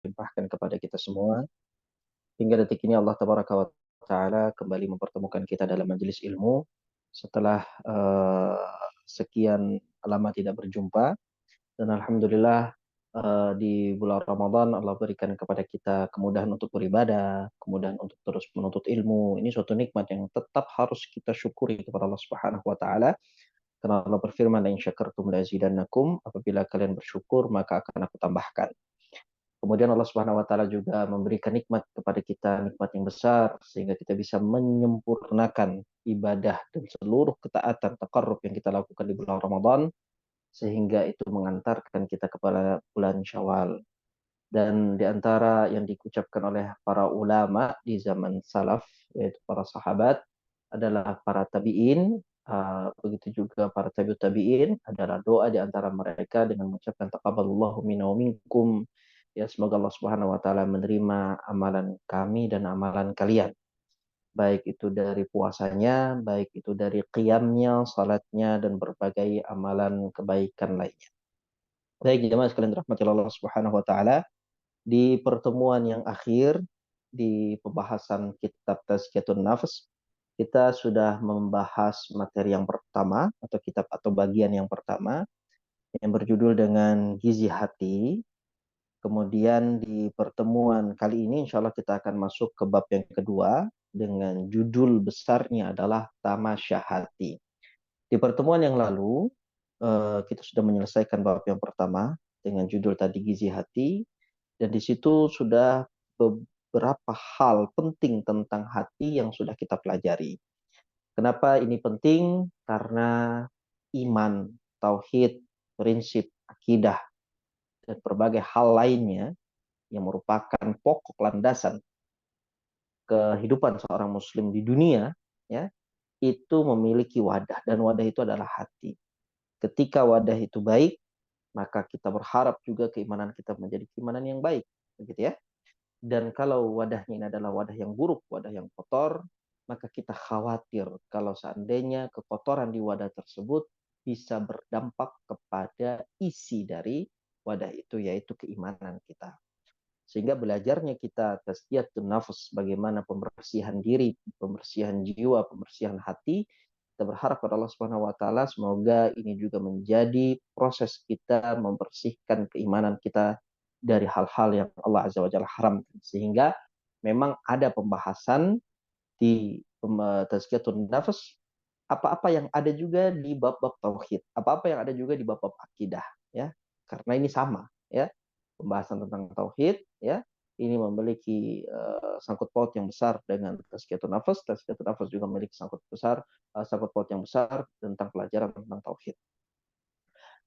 limpahkan kepada kita semua. Hingga detik ini Allah Tabaraka wa Ta'ala kembali mempertemukan kita dalam majelis ilmu setelah sekian lama tidak berjumpa. Dan alhamdulillah di bulan Ramadan Allah berikan kepada kita kemudahan untuk beribadah, kemudahan untuk terus menuntut ilmu. Ini suatu nikmat yang tetap harus kita syukuri kepada Allah Subhanahu wa taala. Karena Allah berfirman, "La in syakartum la azidannakum." Apabila kalian bersyukur, maka akan aku tambahkan. Kemudian Allah Subhanahu wa taala juga memberikan nikmat kepada kita, nikmat yang besar sehingga kita bisa menyempurnakan ibadah dan seluruh ketaatan taqarrub yang kita lakukan di bulan Ramadan sehingga itu mengantarkan kita kepada bulan Syawal. Dan di antara yang diucapkan oleh para ulama di zaman salaf, yaitu para sahabat, adalah para tabi'in, begitu juga para tabi'ut tabi'in, adalah doa di antara mereka dengan mengucapkan taqabbalallahu minna wa minkum. Ya, semoga Allah Subhanahu wa taala menerima amalan kami dan amalan kalian. Baik itu dari puasanya, baik itu dari qiyamnya, salatnya, dan berbagai amalan kebaikan lainnya. Baik, jemaah sekalian dirahmati Allah Subhanahu wa taala, di pertemuan yang akhir di pembahasan kitab Tazkiyatun Nafs, kita sudah membahas materi yang pertama atau kitab atau bagian yang pertama yang berjudul dengan gizi hati. Kemudian di pertemuan kali ini insya Allah kita akan masuk ke bab yang kedua dengan judul besarnya adalah tamasya hati. Di pertemuan yang lalu kita sudah menyelesaikan bab yang pertama dengan judul tadi gizi hati. Dan di situ sudah beberapa hal penting tentang hati yang sudah kita pelajari. Kenapa ini penting? Karena iman, tauhid, prinsip, akidah, dan berbagai hal lainnya yang merupakan pokok landasan kehidupan seorang muslim di dunia, ya, itu memiliki wadah, dan wadah itu adalah hati. Ketika wadah itu baik, maka kita berharap juga keimanan kita menjadi keimanan yang baik, begitu ya. Dan kalau wadahnya ini adalah wadah yang buruk, wadah yang kotor, maka kita khawatir kalau seandainya kekotoran di wadah tersebut bisa berdampak kepada isi dari wadah itu, yaitu keimanan kita. Sehingga belajarnya kita tazkiyatun nafs, bagaimana pembersihan diri, pembersihan jiwa, pembersihan hati, kita berharap pada Allah Subhanahu wa taala semoga ini juga menjadi proses kita membersihkan keimanan kita dari hal-hal yang Allah Azza wa Jalla haramkan. Sehingga memang ada pembahasan di tazkiyatun nafs, apa-apa yang ada juga di bab-bab tauhid, apa-apa yang ada juga di bab-bab akidah, ya. Karena ini sama, ya. Pembahasan tentang tauhid, ya. Ini memiliki sangkut paut yang besar dengan tazkiyatun nafs. Tazkiyatun nafs juga memiliki sangkut paut yang besar tentang pelajaran tentang tauhid.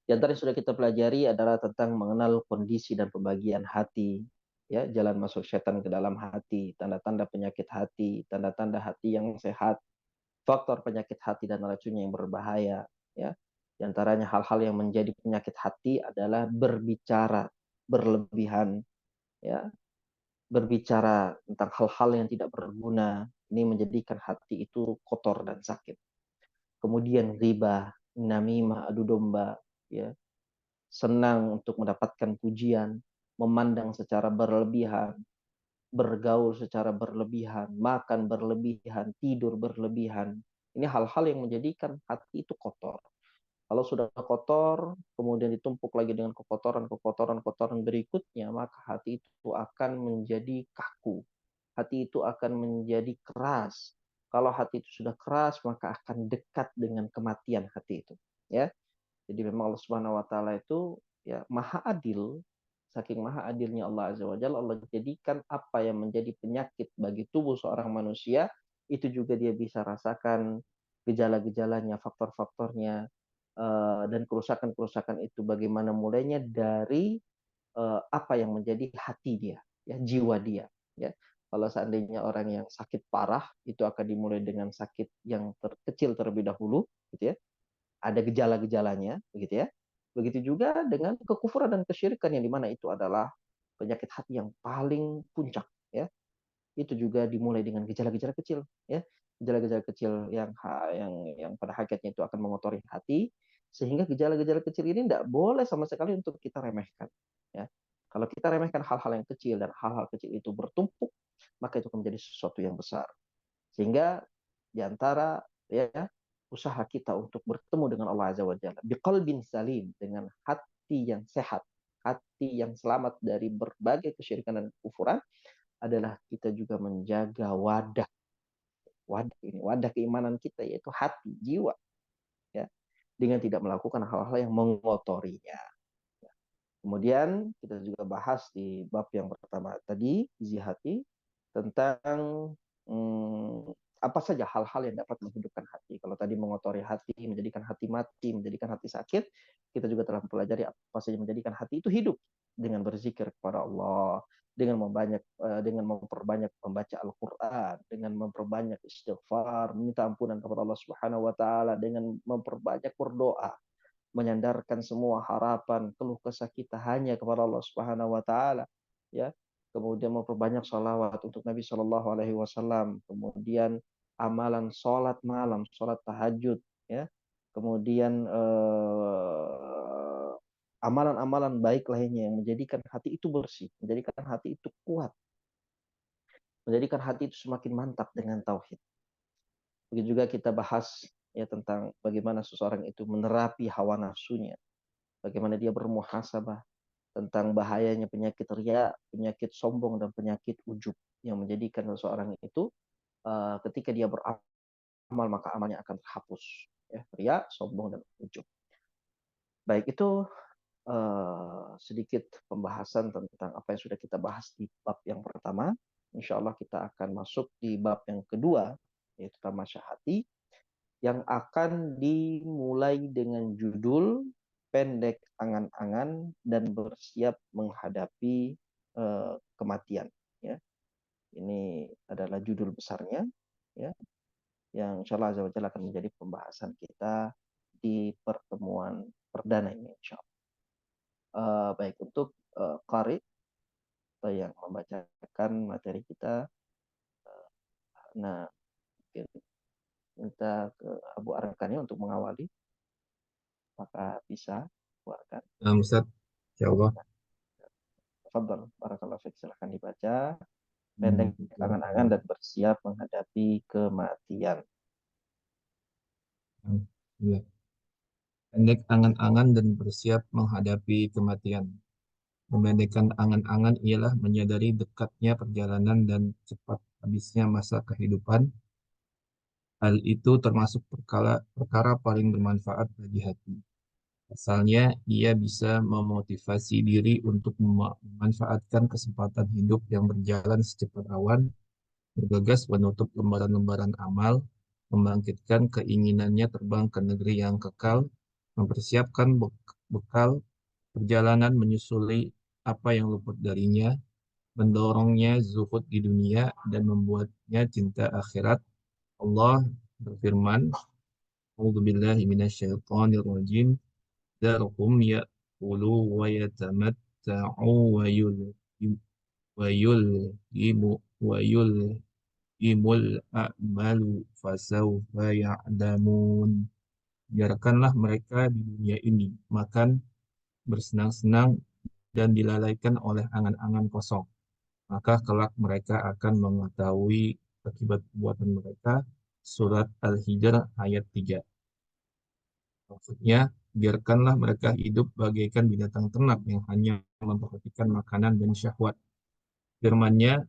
Di antara yang sudah kita pelajari adalah tentang mengenal kondisi dan pembagian hati, ya, jalan masuk setan ke dalam hati, tanda-tanda penyakit hati, tanda-tanda hati yang sehat, faktor penyakit hati dan racunnya yang berbahaya, ya. Di antaranya hal-hal yang menjadi penyakit hati adalah berbicara berlebihan, ya, berbicara tentang hal-hal yang tidak berguna. Ini menjadikan hati itu kotor dan sakit. Kemudian riba, namimah, adu domba, ya, senang untuk mendapatkan pujian, memandang secara berlebihan, bergaul secara berlebihan, makan berlebihan, tidur berlebihan. Ini hal-hal yang menjadikan hati itu kotor. Kalau sudah kotor, kemudian ditumpuk lagi dengan kotoran berikutnya, maka hati itu akan menjadi kaku. Hati itu akan menjadi keras. Kalau hati itu sudah keras, maka akan dekat dengan kematian hati itu. Ya, jadi memang Allah Subhanahu wa taala itu ya maha adil. Saking maha adilnya Allah Azza wa Jalla, Allah jadikan apa yang menjadi penyakit bagi tubuh seorang manusia itu juga dia bisa rasakan gejala-gejalanya, faktor-faktornya, dan kerusakan-kerusakan itu bagaimana mulainya dari apa yang menjadi hati dia, ya, jiwa dia, ya. Kalau seandainya orang yang sakit parah itu akan dimulai dengan sakit yang terkecil terlebih dahulu, gitu ya. Ada gejala-gejalanya, begitu ya. Begitu juga dengan kekufuran dan kesyirikan yang dimana itu adalah penyakit hati yang paling puncak, ya. Itu juga dimulai dengan gejala-gejala kecil, ya. Gejala-gejala kecil yang pada hakikatnya itu akan mengotori hati, sehingga gejala-gejala kecil ini tidak boleh sama sekali untuk kita remehkan, ya. Kalau kita remehkan hal-hal yang kecil dan hal-hal kecil itu bertumpuk, maka itu akan menjadi sesuatu yang besar. Sehingga di antara ya usaha kita untuk bertemu dengan Allah Azza wa Jalla biqalbin salim, dengan hati yang sehat, hati yang selamat dari berbagai kesyirikan dan kufuran, adalah kita juga menjaga wadah keimanan kita, yaitu hati, jiwa, ya, dengan tidak melakukan hal-hal yang mengotorinya. Kemudian kita juga bahas di bab yang pertama tadi, isi hati, tentang apa saja hal-hal yang dapat menghidupkan hati. Kalau tadi mengotori hati, menjadikan hati mati, menjadikan hati sakit, kita juga telah mempelajari apa saja menjadikan hati itu hidup, dengan berzikir kepada Allah, dengan memperbanyak membaca Al-Qur'an, dengan memperbanyak istighfar, meminta ampunan kepada Allah Subhanahu wa taala, dengan memperbanyak berdoa, menyandarkan semua harapan, keluh kesah kita hanya kepada Allah Subhanahu wa taala, ya. Kemudian memperbanyak salawat untuk Nabi Shallallahu alaihi wasallam, kemudian amalan salat malam, salat tahajud, ya. Kemudian amalan-amalan baik lainnya yang menjadikan hati itu bersih, menjadikan hati itu kuat, menjadikan hati itu semakin mantap dengan tauhid. Begitu juga kita bahas ya tentang bagaimana seseorang itu menerapi hawa nafsunya, bagaimana dia bermuhasabah tentang bahayanya penyakit riya, penyakit sombong, dan penyakit ujub yang menjadikan seseorang itu ketika dia beramal maka amalnya akan terhapus. Ya, riya, sombong, dan ujub. Baik, itu sedikit pembahasan tentang apa yang sudah kita bahas di bab yang pertama. Insya Allah kita akan masuk di bab yang kedua, yaitu tamasya hati, yang akan dimulai dengan judul pendek angan-angan dan bersiap menghadapi kematian. Ya, ini adalah judul besarnya, ya, yang insya Allah Azza wa Jalla akan menjadi pembahasan kita di pertemuan perdana ini, insya Allah. Baik, untuk qari atau yang membacakan materi kita, nah mungkin minta ke Abu Arkani untuk mengawali, maka bisa Abu Arkan. Ustaz, insya Allah. Tafadhol, barakallahu fiik, silahkan dibaca. Pendek Hmm, angan-angan barakallah. dan bersiap menghadapi kematian. Iya. Pendek angan-angan dan bersiap menghadapi kematian. Memendekkan angan-angan ialah menyadari dekatnya perjalanan dan cepat habisnya masa kehidupan. Hal itu termasuk perkara paling bermanfaat bagi hati. Asalnya, ia bisa memotivasi diri untuk memanfaatkan kesempatan hidup yang berjalan secepat awan, bergegas menutup lembaran-lembaran amal, membangkitkan keinginannya terbang ke negeri yang kekal, mempersiapkan bekal perjalanan menyusuli apa yang luput darinya, mendorongnya zuhud di dunia, dan membuatnya cinta akhirat. Allah berfirman, A'udzu billahi minasyaitonir rajim, "Dzarhum ya'kulu wa yatamatta'u wa yulhimu wa yulhimul a'malu fasawfa ya'lamun." Biarkanlah mereka di dunia ini makan, bersenang-senang, dan dilalaikan oleh angan-angan kosong. Maka kelak mereka akan mengetahui akibat perbuatan mereka. Surat Al-Hijr ayat 3. Maksudnya, biarkanlah mereka hidup bagaikan binatang ternak yang hanya memperhatikan makanan dan syahwat. Firman-Nya,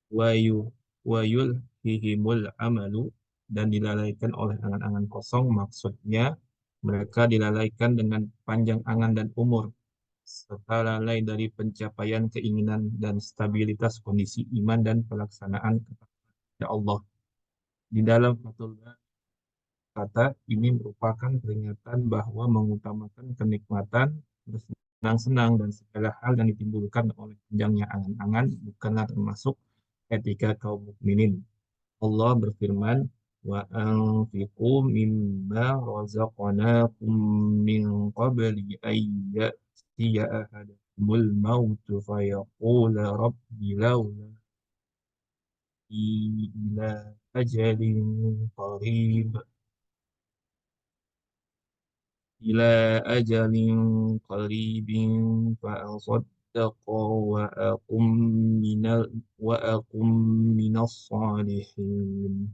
wayul hihimul amalu, dan dilalaikan oleh angan-angan kosong. Maksudnya, mereka dilalaikan dengan panjang angan dan umur, serta lalai dari pencapaian keinginan dan stabilitas kondisi iman dan pelaksanaan kepada Allah. Di dalam Fathul Bari, kata ini merupakan peringatan bahwa mengutamakan kenikmatan, bersenang-senang, dan segala hal yang ditimbulkan oleh panjangnya angan-angan bukanlah termasuk etika kaum mukminin. Allah berfirman, wa anfiqu mimma razaqnakum min qabli an ya'tiya ahadakumul mautu fayaqula rabbi laula ila ajalin qarib. ila ajalin qaribin fa asaddaqa minal wa aqum minas salihin.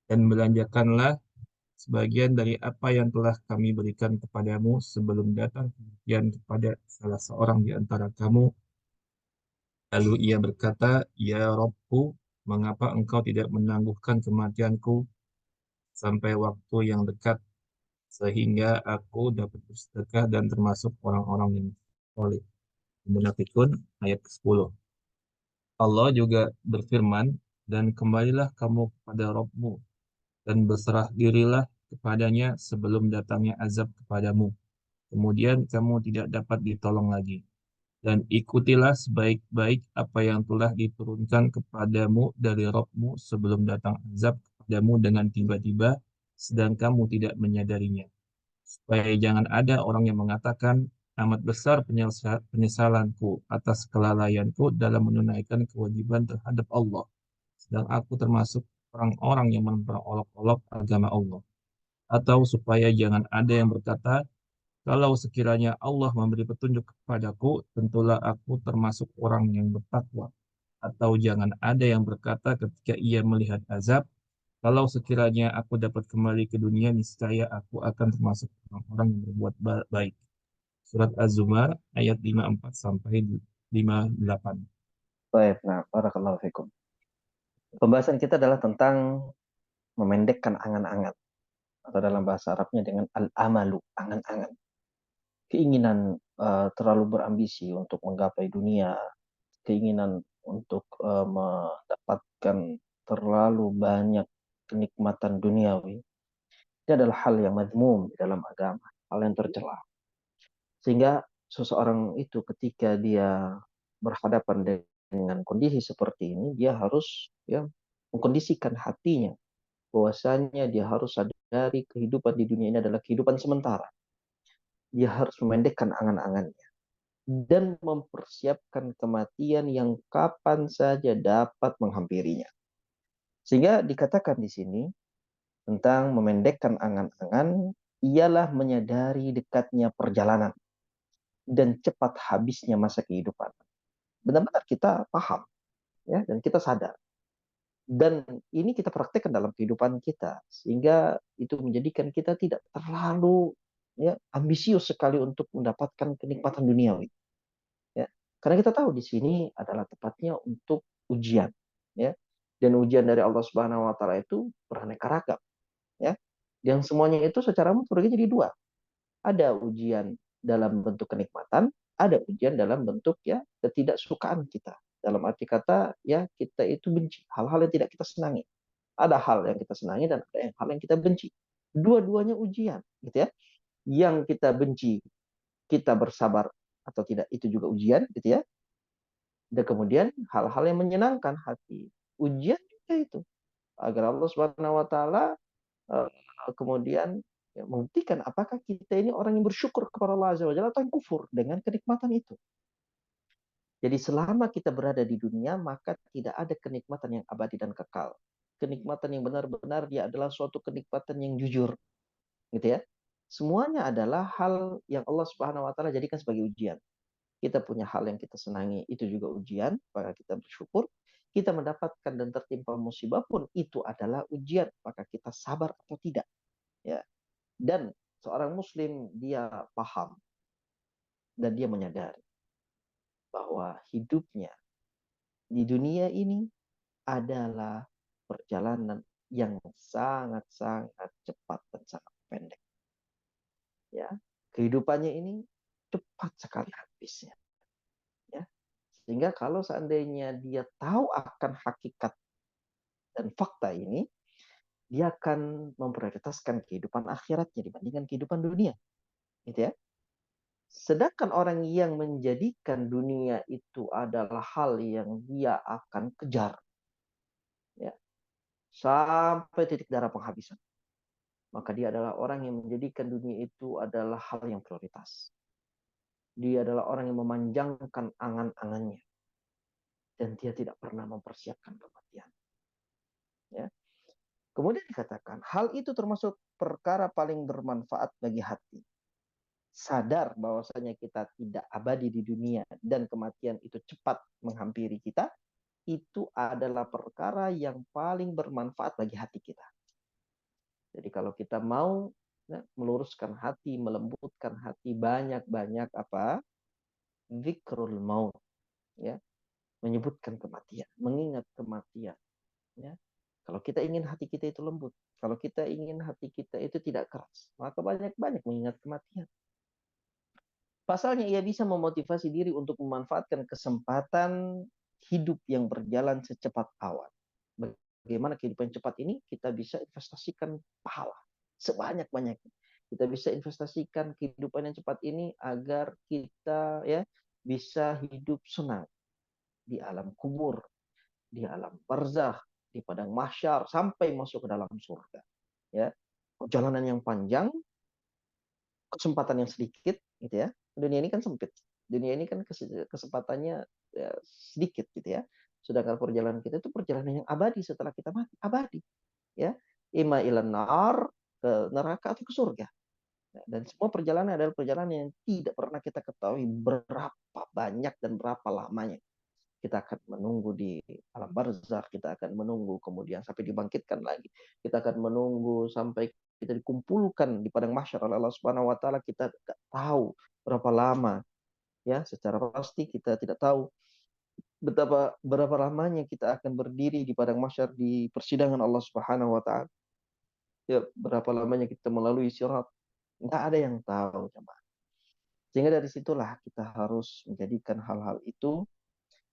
Dan belanjakanlah sebagian dari apa yang telah kami berikan kepadamu sebelum datang kematian kepada salah seorang di antara kamu. Lalu ia berkata, Ya Robku, mengapa engkau tidak menangguhkan kematianku sampai waktu yang dekat sehingga aku dapat bersedekah dan termasuk orang-orang yang soleh. Munafikun ayat ke-10. Allah juga berfirman, dan kembalilah kamu kepada Rabbmu dan berserah dirilah kepadanya sebelum datangnya azab kepadamu. Kemudian kamu tidak dapat ditolong lagi. Dan ikutilah sebaik-baik apa yang telah diturunkan kepadamu dari Rabbmu sebelum datang azab kepadamu dengan tiba-tiba, sedang kamu tidak menyadarinya. Supaya jangan ada orang yang mengatakan, amat besar penyesalanku atas kelalaianku dalam menunaikan kewajiban terhadap Allah. Sedang aku termasuk orang-orang yang memperolok-olok agama Allah. Atau supaya jangan ada yang berkata, kalau sekiranya Allah memberi petunjuk kepadaku, tentulah aku termasuk orang yang bertakwa. Atau jangan ada yang berkata ketika ia melihat azab, kalau sekiranya aku dapat kembali ke dunia, niscaya aku akan termasuk orang-orang yang berbuat baik. Surat Az-Zumar ayat 54 sampai 58. Baik, nah, barakallahu fikum. Pembahasan kita adalah tentang memendekkan angan-angan atau dalam bahasa Arabnya dengan al-amalu, angan-angan. Keinginan terlalu berambisi untuk menggapai dunia, keinginan untuk mendapatkan terlalu banyak kenikmatan duniawi. Ini adalah hal yang madmum di dalam agama, hal yang tercela. Sehingga seseorang itu ketika dia berhadapan dengan kondisi seperti ini, dia harus ya mengkondisikan hatinya bahwasanya dia harus sadari kehidupan di dunia ini adalah kehidupan sementara. Dia harus memendekkan angan-angannya dan mempersiapkan kematian yang kapan saja dapat menghampirinya. Sehingga dikatakan di sini tentang memendekkan angan-angan ialah menyadari dekatnya perjalanan dan cepat habisnya masa kehidupan. Benar-benar kita paham ya dan kita sadar. Dan ini kita praktekkan dalam kehidupan kita sehingga itu menjadikan kita tidak terlalu ya ambisius sekali untuk mendapatkan kenikmatan duniawi ya. Karena kita tahu di sini adalah tepatnya untuk ujian ya. Dan ujian dari Allah Subhanahu wa taala itu beraneka ragam ya. Yang semuanya itu secara umum terbagi jadi dua. Ada ujian dalam bentuk kenikmatan, ada ujian dalam bentuk ya ketidaksukaan kita. Dalam arti kata ya kita itu benci hal-hal yang tidak kita senangi. Ada hal yang kita senangi dan ada hal yang kita benci. Dua-duanya ujian, gitu ya. Yang kita benci, kita bersabar atau tidak itu juga ujian, gitu ya. Dan kemudian hal-hal yang menyenangkan hati, ujian juga itu. Agar Allah Subhanahu wa taala kemudian ya, membuktikan apakah kita ini orang yang bersyukur kepada Allah Azza wa Jalla atau yang kufur dengan kenikmatan itu. Jadi selama kita berada di dunia, maka tidak ada kenikmatan yang abadi dan kekal. Kenikmatan yang benar-benar dia adalah suatu kenikmatan yang jujur, gitu ya. Semuanya adalah hal yang Allah Subhanahu wa taala jadikan sebagai ujian. Kita punya hal yang kita senangi, itu juga ujian, maka kita bersyukur. Kita mendapatkan dan tertimpa musibah pun itu adalah ujian, maka kita sabar atau tidak, ya. Dan seorang muslim dia paham dan dia menyadari bahwa hidupnya di dunia ini adalah perjalanan yang sangat-sangat cepat dan sangat pendek. Ya, kehidupannya ini cepat sekali habisnya. Ya, sehingga kalau seandainya dia tahu akan hakikat dan fakta ini, dia akan memprioritaskan kehidupan akhiratnya dibandingkan kehidupan dunia, gitu ya. Sedangkan orang yang menjadikan dunia itu adalah hal yang dia akan kejar, ya, sampai titik darah penghabisan. Maka dia adalah orang yang menjadikan dunia itu adalah hal yang prioritas. Dia adalah orang yang memanjangkan angan-angannya. Dan dia tidak pernah mempersiapkan kematian. Ya. Kemudian dikatakan, hal itu termasuk perkara paling bermanfaat bagi hati. sadar bahwasanya kita tidak abadi di dunia dan kematian itu cepat menghampiri kita, itu adalah perkara yang paling bermanfaat bagi hati kita. Jadi kalau kita mau ya, meluruskan hati, melembutkan hati, banyak-banyak apa? Zikrul maut, ya, menyebutkan kematian, mengingat kematian, ya. Kalau kita ingin hati kita itu lembut, kalau kita ingin hati kita itu tidak keras, maka banyak-banyak mengingat kematian. Pasalnya ia bisa memotivasi diri untuk memanfaatkan kesempatan hidup yang berjalan secepat awan. Bagaimana kehidupan cepat ini kita bisa investasikan pahala sebanyak-banyaknya. Kita bisa investasikan kehidupan yang cepat ini agar kita ya bisa hidup senang di alam kubur, di alam barzakh, di padang mahsyar sampai masuk ke dalam surga. Ya, perjalanan yang panjang, kesempatan yang sedikit, gitu ya. Dunia ini kan sempit. Dunia ini kan kesempatannya ya, sedikit, gitu ya. Sedangkan perjalanan kita itu perjalanan yang abadi setelah kita mati, abadi, ya. Ima ilan nar, ke neraka atau ke surga. Dan semua perjalanan adalah perjalanan yang tidak pernah kita ketahui berapa banyak dan berapa lamanya. Kita akan menunggu di alam barzakh, kita akan menunggu kemudian sampai dibangkitkan lagi. Kita akan menunggu sampai kita dikumpulkan di padang mahsyar oleh Allah Subhanahu wa taala, kita tidak tahu berapa lama, ya, secara pasti kita tidak tahu betapa berapa lamanya kita akan berdiri di padang mahsyar di persidangan Allah Subhanahu wa taala. Ya, berapa lamanya kita melalui sirat, nggak ada yang tahu, jemaah. Sehingga dari situlah kita harus menjadikan hal-hal itu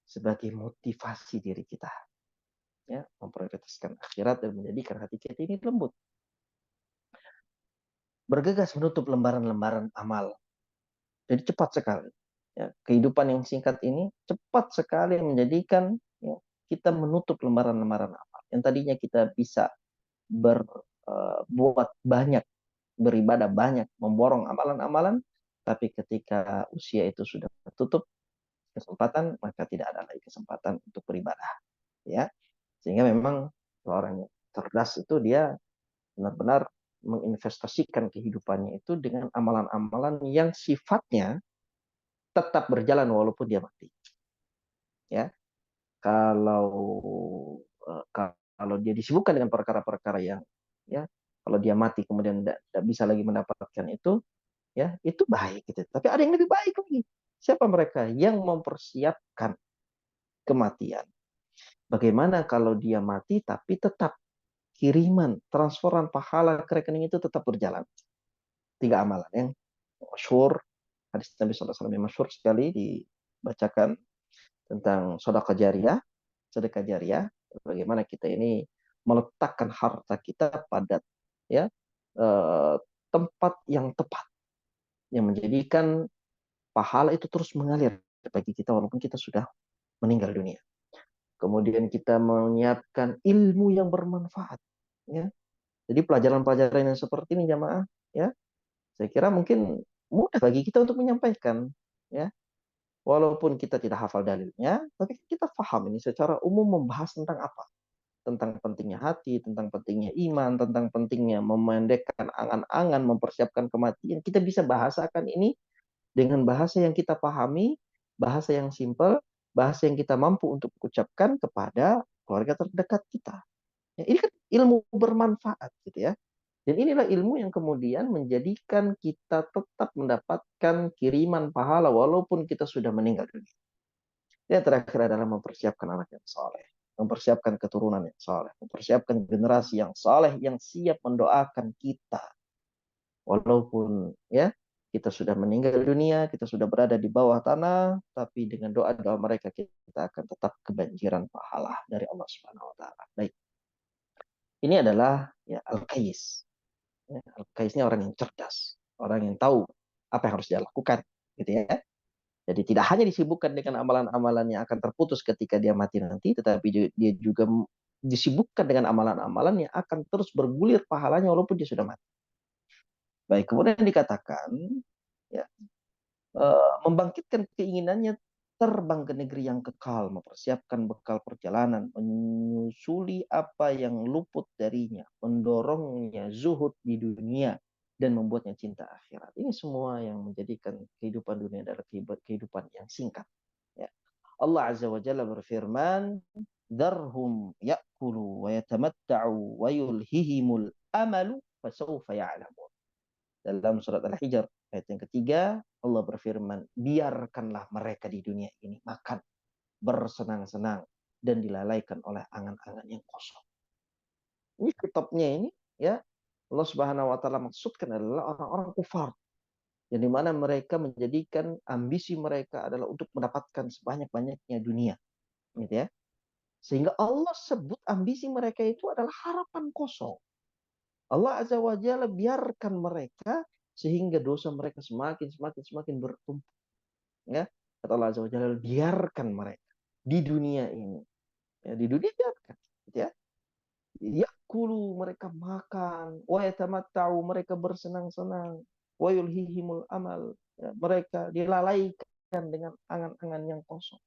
sebagai motivasi diri kita, ya, memprioritaskan akhirat dan menjadikan hati kita ini lembut. Bergegas menutup lembaran-lembaran amal. Jadi cepat sekali. Ya, kehidupan yang singkat ini cepat sekali menjadikan ya, kita menutup lembaran-lembaran amal. Yang tadinya kita bisa berbuat banyak, beribadah banyak, memborong amalan-amalan, tapi ketika usia itu sudah tertutup kesempatan, maka tidak ada lagi kesempatan untuk beribadah. Ya, sehingga memang seorang yang cerdas itu dia benar-benar menginvestasikan kehidupannya itu dengan amalan-amalan yang sifatnya tetap berjalan walaupun dia mati. Ya, kalau kalau dia disibukkan dengan perkara-perkara yang ya kalau dia mati kemudian tidak bisa lagi mendapatkan itu, ya itu baik gitu. Tapi ada yang lebih baik lagi. Siapa mereka yang mempersiapkan kematian? Bagaimana kalau dia mati tapi tetap kiriman, transferan pahala ke rekening itu tetap berjalan? Tiga amalan yang masyhur, hadis Nabi SAW yang masyhur sekali dibacakan tentang sedekah jariah, bagaimana kita ini meletakkan harta kita pada ya eh, tempat yang tepat yang menjadikan pahala itu terus mengalir bagi kita walaupun kita sudah meninggal dunia. Kemudian kita menyiapkan ilmu yang bermanfaat, ya. Jadi pelajaran-pelajaran yang seperti ini jamaah, ya, saya kira mungkin mudah bagi kita untuk menyampaikan, ya. Walaupun kita tidak hafal dalilnya, tapi kita paham ini secara umum membahas tentang apa? Tentang pentingnya hati, tentang pentingnya iman, tentang pentingnya memendekkan angan-angan, mempersiapkan kematian. Kita bisa bahasakan ini dengan bahasa yang kita pahami, bahasa yang simpel, bahasa yang kita mampu untuk ucapkan kepada keluarga terdekat kita. Ya, ini kan ilmu bermanfaat gitu ya. Dan inilah ilmu yang kemudian menjadikan kita tetap mendapatkan kiriman pahala walaupun kita sudah meninggal dunia. Yang terakhir adalah mempersiapkan anak yang soleh, mempersiapkan keturunan yang soleh, mempersiapkan generasi yang soleh yang siap mendoakan kita. Walaupun ya kita sudah meninggal dunia, kita sudah berada di bawah tanah, tapi dengan doa-doa mereka kita akan tetap kebanjiran pahala dari Allah Subhanahu wa taala. Baik. Ini adalah ya al-qais. Ya, al-qais ini orang yang cerdas, orang yang tahu apa yang harus dia lakukan, gitu ya. Jadi tidak hanya disibukkan dengan amalan-amalan yang akan terputus ketika dia mati nanti, tetapi dia juga disibukkan dengan amalan-amalan yang akan terus bergulir pahalanya walaupun dia sudah mati. Baik, kemudian dikatakan ya, membangkitkan keinginannya terbang ke negeri yang kekal, mempersiapkan bekal perjalanan, menyusuli apa yang luput darinya, mendorongnya zuhud di dunia, dan membuatnya cinta akhirat. Ini semua yang menjadikan kehidupan dunia adalah kehidupan yang singkat. Ya. Allah Azza wa Jalla berfirman, "Dharhum ya'kulu wa yatamatta'u wa yulhihimul amalu fasawfa ya'lamun." Dalam surat Al-Hijr ayat yang ketiga, Allah berfirman, biarkanlah mereka di dunia ini makan, bersenang-senang, dan dilalaikan oleh angan-angan yang kosong. Ini kitabnya ini, ya, Allah Subhanahu wa taala maksudkan adalah orang-orang kufar yang dimana mereka menjadikan ambisi mereka adalah untuk mendapatkan sebanyak-banyaknya dunia, gitu ya. Sehingga Allah sebut ambisi mereka itu adalah harapan kosong. Allah Azza wa Jalla biarkan mereka sehingga dosa mereka semakin bertumpuk. Ya, kata Allah Azza wa Jalla, biarkan mereka di dunia ini. Ya, di dunia biarkan, gitu ya. Yakulu, mereka makan, wa yatamatta'u, mereka bersenang-senang, wa yulhihimul amal, ya, mereka dilalaikan dengan angan-angan yang kosong.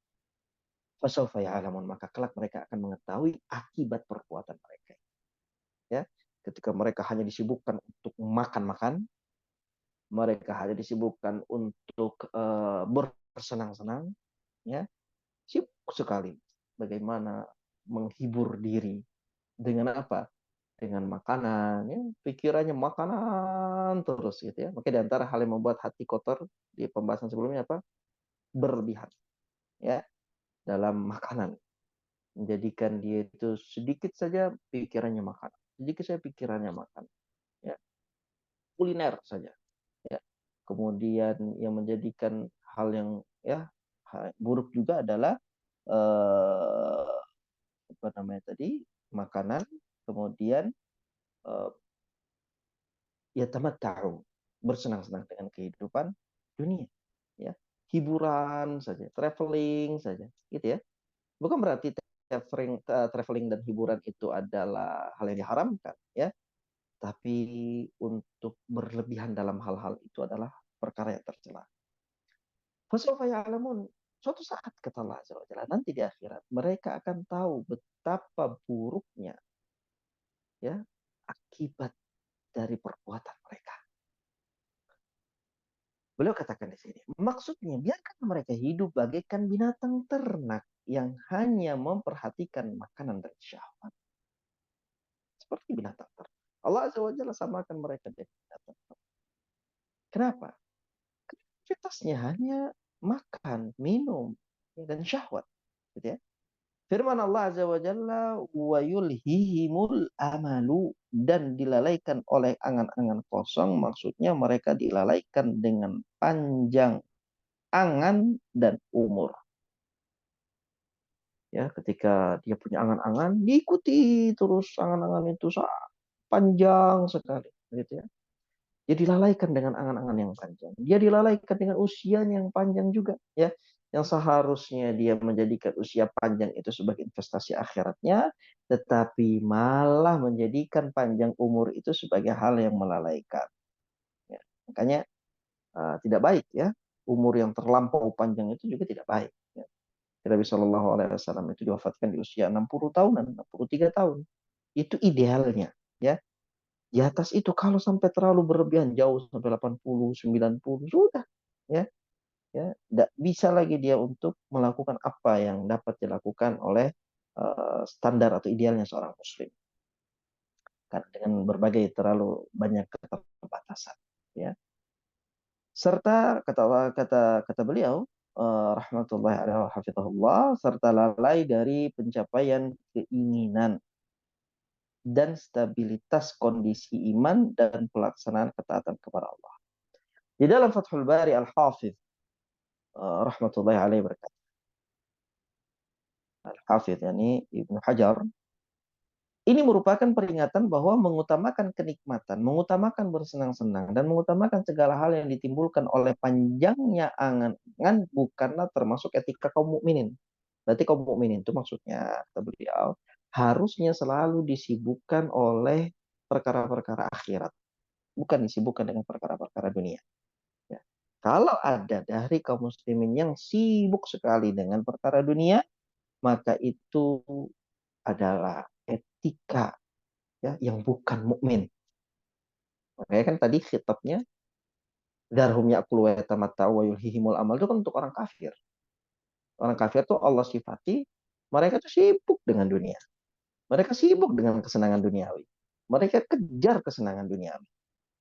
Fasawfa ya'lamun, maka kelak mereka akan mengetahui akibat perbuatan mereka. Ya, ketika mereka hanya disibukkan untuk makan-makan, mereka hanya disibukkan untuk bersenang-senang, ya, sibuk sekali bagaimana menghibur diri dengan apa? Dengan makanan, ya, pikirannya makanan terus gitu ya. Maka di antara hal yang membuat hati kotor di pembahasan sebelumnya apa? Berlebihan, ya, dalam makanan. Menjadikan dia itu sedikit saja pikirannya makan. Sedikit saja pikirannya makan, ya. Kuliner saja, ya. Kemudian yang menjadikan hal yang, ya, buruk juga adalah eh, apa namanya tadi, makanan, kemudian eh, ya tahu bersenang-senang dengan kehidupan dunia, ya, hiburan saja, traveling saja, gitu ya. Bukan berarti traveling dan hiburan itu adalah hal yang diharamkan, ya, tapi untuk berlebihan dalam hal-hal itu adalah perkara yang tercela. Fasawfa ya'lamun, suatu saat kata Allah Azza wa Jalla, nanti di akhirat mereka akan tahu betapa buruknya, ya, akibat dari perbuatan mereka. Beliau katakan di sini, maksudnya biarkan mereka hidup bagaikan binatang ternak yang hanya memperhatikan makanan dan syahwat. Seperti binatang ternak. Allah Azza wa Jalla samakan mereka dengan binatang ternak. Kenapa? Aktivitasnya hanya makan, minum, dan syahwat. Gitu ya. Firman Allah Azza wa Jalla, wa yulhihimul amalu, dan dilalaikan oleh angan-angan kosong, maksudnya mereka dilalaikan dengan panjang angan dan umur. Ya, ketika dia punya angan-angan, diikuti terus angan-angan itu panjang sekali, gitu ya. Dia dilalaikan dengan angan-angan yang panjang. Dia dilalaikan dengan usianya yang panjang juga, ya. Yang seharusnya dia menjadikan usia panjang itu sebagai investasi akhiratnya, tetapi malah menjadikan panjang umur itu sebagai hal yang melalaikan. Ya. Makanya tidak baik, ya. Umur yang terlampau panjang itu juga tidak baik. Ya. Nabi Shallallahu Alaihi Wasallam itu diwafatkan di usia 60 tahunan, 63 tahun. Itu idealnya, ya. Di atas itu kalau sampai terlalu berlebihan jauh sampai 80, 90 sudah, ya. Ya, tidak bisa lagi dia untuk melakukan apa yang dapat dilakukan oleh standar atau idealnya seorang muslim. Karena dengan berbagai terlalu banyak keterbatasan, ya. Serta kata kata kata beliau rahmatullahi alaihi wa hafizahullah, serta lalai dari pencapaian keinginan dan stabilitas kondisi iman dan pelaksanaan ketaatan kepada Allah. Di dalam Fathul Bari Al-Hafidh rahmatullahi alaihi berkata, Al-Hafidh yakni Ibnu Hajar, ini merupakan peringatan bahwa mengutamakan kenikmatan, mengutamakan bersenang-senang, dan mengutamakan segala hal yang ditimbulkan oleh panjangnya angan-angan bukanlah termasuk etika kaum mukminin. Berarti kaum mukminin itu maksudnya, kata beliau, harusnya selalu disibukkan oleh perkara-perkara akhirat, bukan disibukkan dengan perkara-perkara dunia. Ya. Kalau ada dari kaum muslimin yang sibuk sekali dengan perkara dunia, maka itu adalah etika, ya, yang bukan mukmin. Makanya kan tadi khitabnya darhum ya'kulu wa yatamatta'u wa yulhihimul amal itu kan untuk orang kafir. Orang kafir tuh Allah sifati mereka tuh sibuk dengan dunia. Mereka sibuk dengan kesenangan duniawi. Mereka kejar kesenangan duniawi.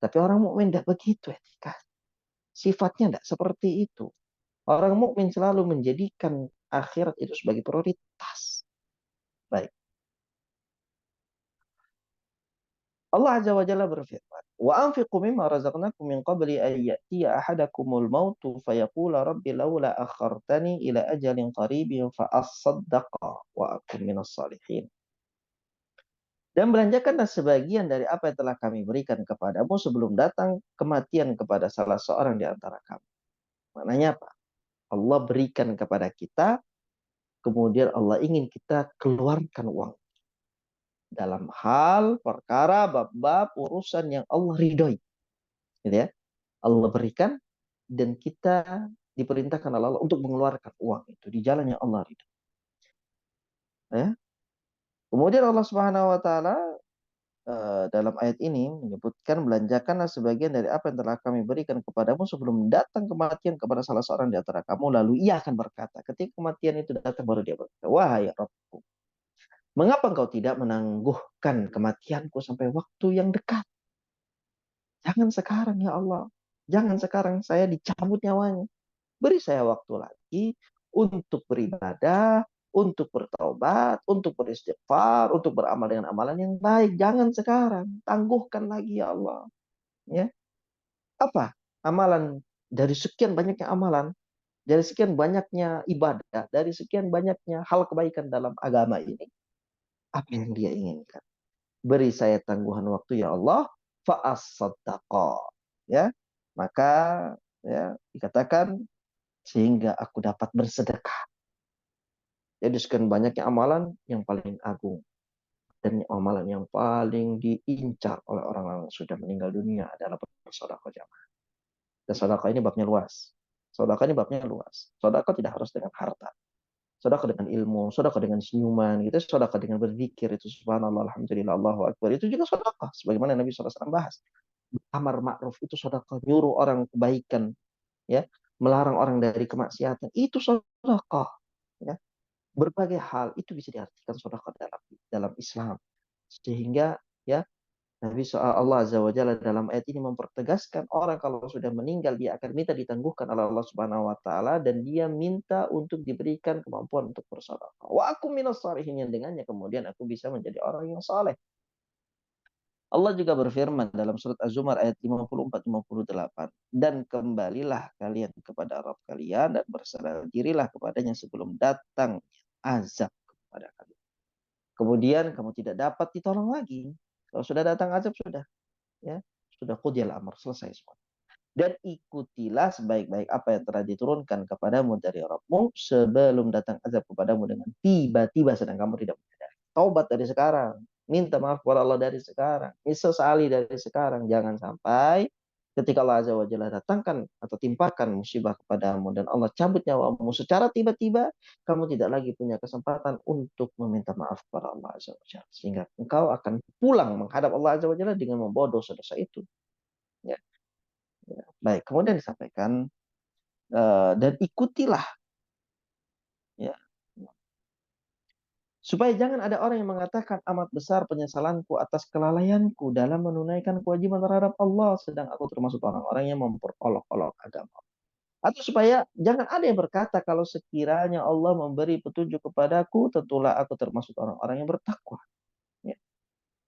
Tapi orang mukmin tidak begitu etika. Sifatnya tidak seperti itu. Orang mukmin selalu menjadikan akhirat itu sebagai prioritas. Baik. Allah Azza wa Jalla berfirman, "Wa anfiqu mimma razaqnakum min qabli an ya'tiya ahadakumul mautu fayaqula rabbi laula akhartani ila ajalin qaribin fa asaddaqa wa akun minas salihin." Dan belanjakanlah sebagian dari apa yang telah kami berikan kepadamu sebelum datang kematian kepada salah seorang di antara kamu. Maknanya apa? Allah berikan kepada kita, kemudian Allah ingin kita keluarkan uang dalam hal perkara bab-bab urusan yang Allah ridhoi, gitu ya. Allah berikan dan kita diperintahkan oleh Allah untuk mengeluarkan uang itu di jalan yang Allah ridhoi. Ya. Kemudian Allah Subhanahu wa taala dalam ayat ini menyebutkan belanjakanlah sebagian dari apa yang telah kami berikan kepadamu sebelum datang kematian kepada salah seorang di antara kamu, lalu ia akan berkata ketika kematian itu datang baru dia berkata, wahai Rabbku, mengapa engkau tidak menangguhkan kematianku sampai waktu yang dekat? Jangan sekarang ya Allah, jangan sekarang saya dicabut nyawanya, beri saya waktu lagi untuk beribadah, untuk bertaubat, untuk beristighfar, untuk beramal dengan amalan yang baik. Jangan sekarang, tangguhkan lagi ya Allah. Ya, apa amalan dari sekian banyaknya amalan, dari sekian banyaknya ibadah, dari sekian banyaknya hal kebaikan dalam agama ini, apa yang dia inginkan? Beri saya tangguhan waktu ya Allah, fa'as-saddaqa. Ya, maka ya dikatakan sehingga aku dapat bersedekah. Jadi sekian banyaknya amalan yang paling agung dan amalan yang paling diincar oleh orang-orang yang sudah meninggal dunia adalah bersedekah jamaah. Dan sedekah ini babnya luas. Sedekah ini babnya luas. Sedekah tidak harus dengan harta. Sedekah dengan ilmu, sedekah dengan senyuman, gitu. Sedekah dengan berzikir itu subhanallah, alhamdulillah, Allahu akbar. Itu juga sedekah sebagaimana Nabi SAW bahas. Amar ma'ruf itu sedekah, nyuruh orang kebaikan, ya, melarang orang dari kemaksiatan, itu sedekah, ya. Berbagai hal itu bisa diartikan sedekah dalam dalam Islam. Sehingga ya Nabi Allah Azza wa Jalla dalam ayat ini mempertegaskan orang kalau sudah meninggal dia akan minta ditangguhkan oleh Allah Subhanahu wa taala dan dia minta untuk diberikan kemampuan untuk bersedekah. Wa aku minas salihin, yang dengannya kemudian aku bisa menjadi orang yang saleh. Allah juga berfirman dalam surat Az-Zumar ayat 54-58. Dan kembalilah kalian kepada Rabb kalian dan berserah dirilah kepadanya sebelum datang azab kepada kalian. Kemudian kamu tidak dapat ditolong lagi. Kalau sudah datang azab sudah, ya, sudah qudiyal amr, selesai semua. Dan ikutilah sebaik-baik apa yang telah diturunkan kepadamu dari Rabbmu sebelum datang azab kepadamu dengan tiba-tiba sedang kamu tidak menyadari. Taubat dari sekarang, minta maaf kepada Allah dari sekarang, sesali dari sekarang. Jangan sampai ketika Allah Azza wa Jalla datangkan atau timpakan musibah kepadamu dan Allah cabut nyawamu secara tiba-tiba, kamu tidak lagi punya kesempatan untuk meminta maaf kepada Allah Azza wa Jalla. Sehingga engkau akan pulang menghadap Allah Azza wa Jalla dengan membawa dosa-dosa itu. Ya, ya. Baik, kemudian disampaikan dan ikutilah, ya, supaya jangan ada orang yang mengatakan amat besar penyesalanku atas kelalaianku dalam menunaikan kewajiban terhadap Allah, sedang aku termasuk orang-orang yang memperolok-olok agama. Atau supaya jangan ada yang berkata kalau sekiranya Allah memberi petunjuk kepadaku, tentulah aku termasuk orang-orang yang bertakwa. Ya.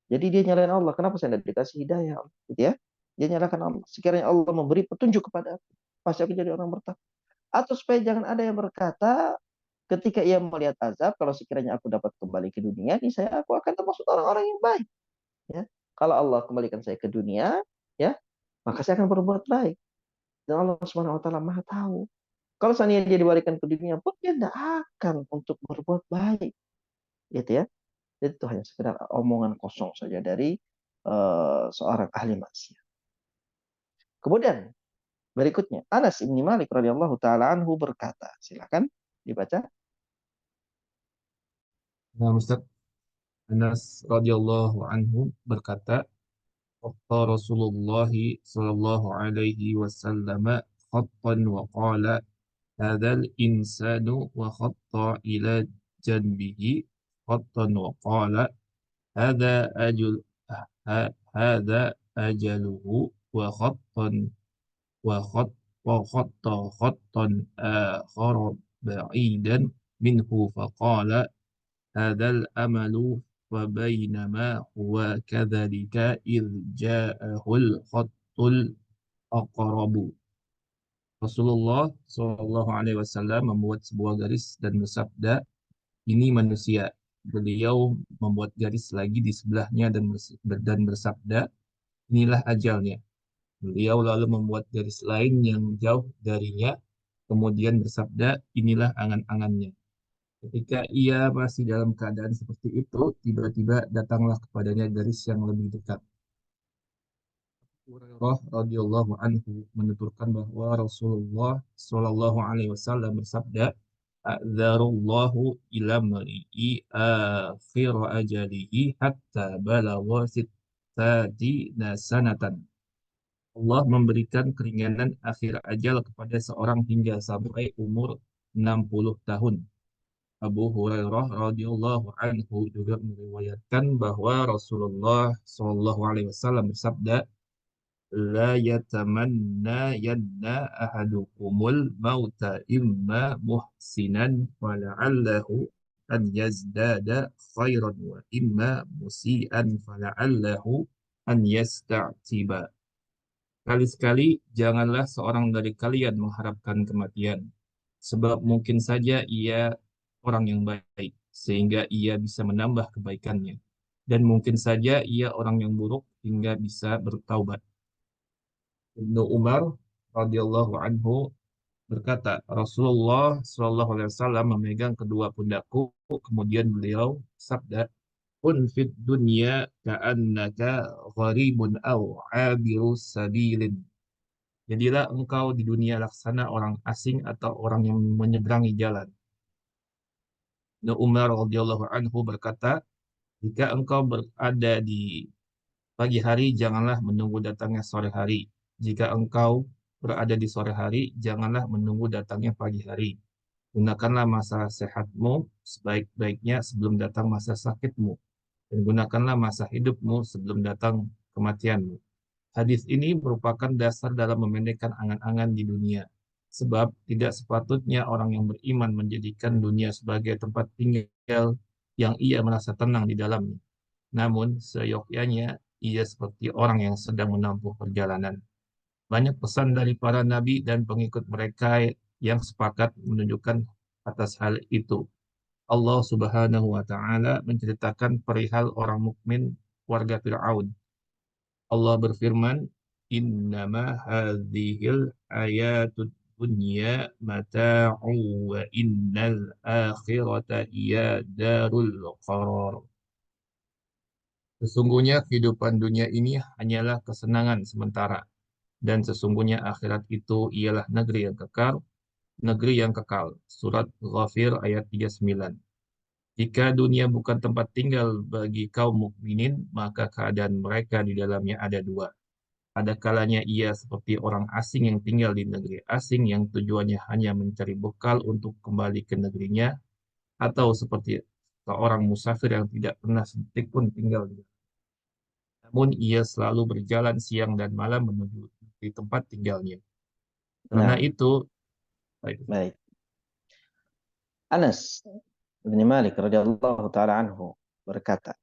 Jadi dia nyalain Allah, kenapa saya tidak dikasih hidayah? Gitu ya. Dia nyalakan Allah. Sekiranya Allah memberi petunjuk kepada aku, pasti aku jadi orang bertakwa. Atau supaya jangan ada yang berkata ketika ia melihat azab, kalau sekiranya aku dapat kembali ke dunia, ini saya aku akan termasuk orang-orang yang baik. Ya. Kalau Allah kembalikan saya ke dunia, ya, maka saya akan berbuat baik. Dan Allah Subhanahu wa taala Maha tahu. Kalau seandainya dia dibalikan ke dunia pun dia tidak akan untuk berbuat baik, gitu ya. Jadi itu hanya sekedar omongan kosong saja dari seorang ahli maksiat. Kemudian berikutnya Anas bin Malik radhiyallahu taala anhu berkata, silakan dibaca. Nah, Ustaz Anas radhiyallahu anhu berkata, Rasulullah sallallahu alaihi wasallam khattan wa qala hadzal insanu wa khatta ila janbihi khattan wa qala hadza ajul hadza ajaluhu wa khattan wa khat wa khatta khattan akhar ba'idan minhu faqala hadzal amalu وبينما هو كذلك إذ جاءه الخط الأقرب. Rasulullah Shallallahu Alaihi Wasallam membuat sebuah garis dan bersabda, ini manusia. Beliau membuat garis lagi di sebelahnya dan bersabda, inilah ajalnya. Beliau lalu membuat garis lain yang jauh darinya, kemudian bersabda, inilah angan-angannya. Ketika ia masih dalam keadaan seperti itu, tiba-tiba datanglah kepadanya garis yang lebih dekat. Hurairah radhiyallahu anhu menuturkan bahwa Rasulullah Shallallahu alaihi wasallam bersabda, "A'dzarullahu ila mar'i akhir ajalihi hatta balagha sittati sanatan." Allah memberikan keringanan akhir ajal kepada seorang hingga sampai umur 60 tahun. Abu Hurairah radhiyallahu anhu juga meriwayatkan bahwa Rasulullah Shallallahu alaihi wasallam bersabda, la yatamanna yanna ahadukumul mauta imma muhsinan fala'allahu an yazdada khairan wa imma musian fala'allahu an yasta'tiba. Kali-sekali janganlah seorang dari kalian mengharapkan kematian, sebab mungkin saja ia orang yang baik, sehingga ia bisa menambah kebaikannya. Dan mungkin saja ia orang yang buruk hingga bisa bertaubat. Ibnu Umar radhiyallahu anhu berkata, Rasulullah Shallallahu alaihi wasallam memegang kedua pundakku, kemudian beliau sabda, "Kun fid dunya ka'annaka gharibun aw 'abiru sabilin." Jadilah engkau di dunia laksana orang asing atau orang yang menyeberangi jalan. Ibnu Umar radhiyallahu anhu berkata, jika engkau berada di pagi hari, janganlah menunggu datangnya sore hari. Jika engkau berada di sore hari, janganlah menunggu datangnya pagi hari. Gunakanlah masa sehatmu sebaik-baiknya sebelum datang masa sakitmu. Dan gunakanlah masa hidupmu sebelum datang kematianmu. Hadis ini merupakan dasar dalam memendekkan angan-angan di dunia. Sebab tidak sepatutnya orang yang beriman menjadikan dunia sebagai tempat tinggal yang ia merasa tenang di dalamnya. Namun, seyogyanya ia seperti orang yang sedang menempuh perjalanan. Banyak pesan dari para nabi dan pengikut mereka yang sepakat menunjukkan atas hal itu. Allah Subhanahu wa taala menceritakan perihal orang mukmin warga Firaun. Allah berfirman, "Innama hadhil ayatud dunya mata'u wa innal akhirata hiya darul qarar." Sesungguhnya kehidupan dunia ini hanyalah kesenangan sementara, dan sesungguhnya akhirat itu ialah negeri yang kekal. Surat Ghafir ayat 39. Jika dunia bukan tempat tinggal bagi kaum mukminin, maka keadaan mereka di dalamnya ada dua. Ada kalanya ia seperti orang asing yang tinggal di negeri asing yang tujuannya hanya mencari bekal untuk kembali ke negerinya, atau seperti seorang musafir yang tidak pernah sedetik pun tinggal di namun ia selalu berjalan siang dan malam menuju di tempat tinggalnya. Karena Nah, itu, baik. baik. Anas bin Malik radhiyallahu taala anhu berkata,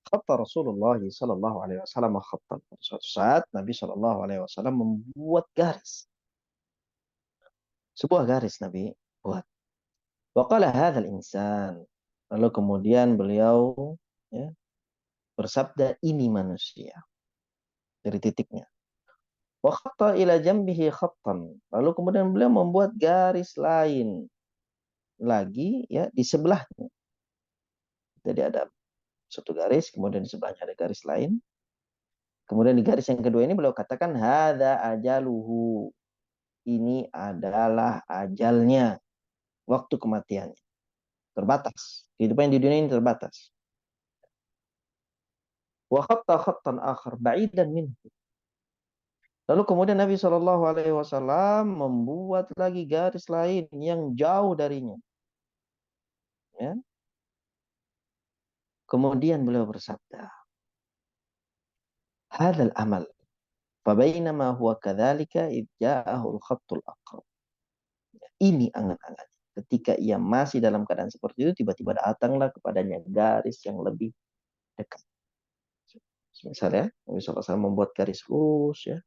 khatta Rasulullah sallallahu alaihi wasallam khattan. Suatu saat Nabi sallallahu alaihi wasallam membuat garis. Sebuah garis Nabi buat. Wa qala hadzal insan. Lalu kemudian beliau ya, bersabda ini manusia dari titiknya. Wa khatta ila jambihi khattan. Lalu kemudian beliau membuat garis lain lagi ya di sebelahnya. Jadi ada satu garis, kemudian di sebelahnya ada garis lain. Kemudian di garis yang kedua ini beliau katakan hadza ajaluhu. Ini adalah ajalnya, waktu kematiannya. Terbatas. Kehidupan di dunia ini terbatas. wa khatta khattan akhar ba'idan minhu. Lalu kemudian Nabi Shallallahu Alaihi Wasallam membuat lagi garis lain yang jauh darinya. Ya. Kemudian beliau bersabda, "Hadzal amal, fabainama huwa kadzalika id ja'ahu al-khattul aqrab." Ini angan-angan. Ketika ia masih dalam keadaan seperti itu, tiba-tiba datanglah kepadanya garis yang lebih dekat. Misalnya, Nabi SAW membuat garis lurus, ya.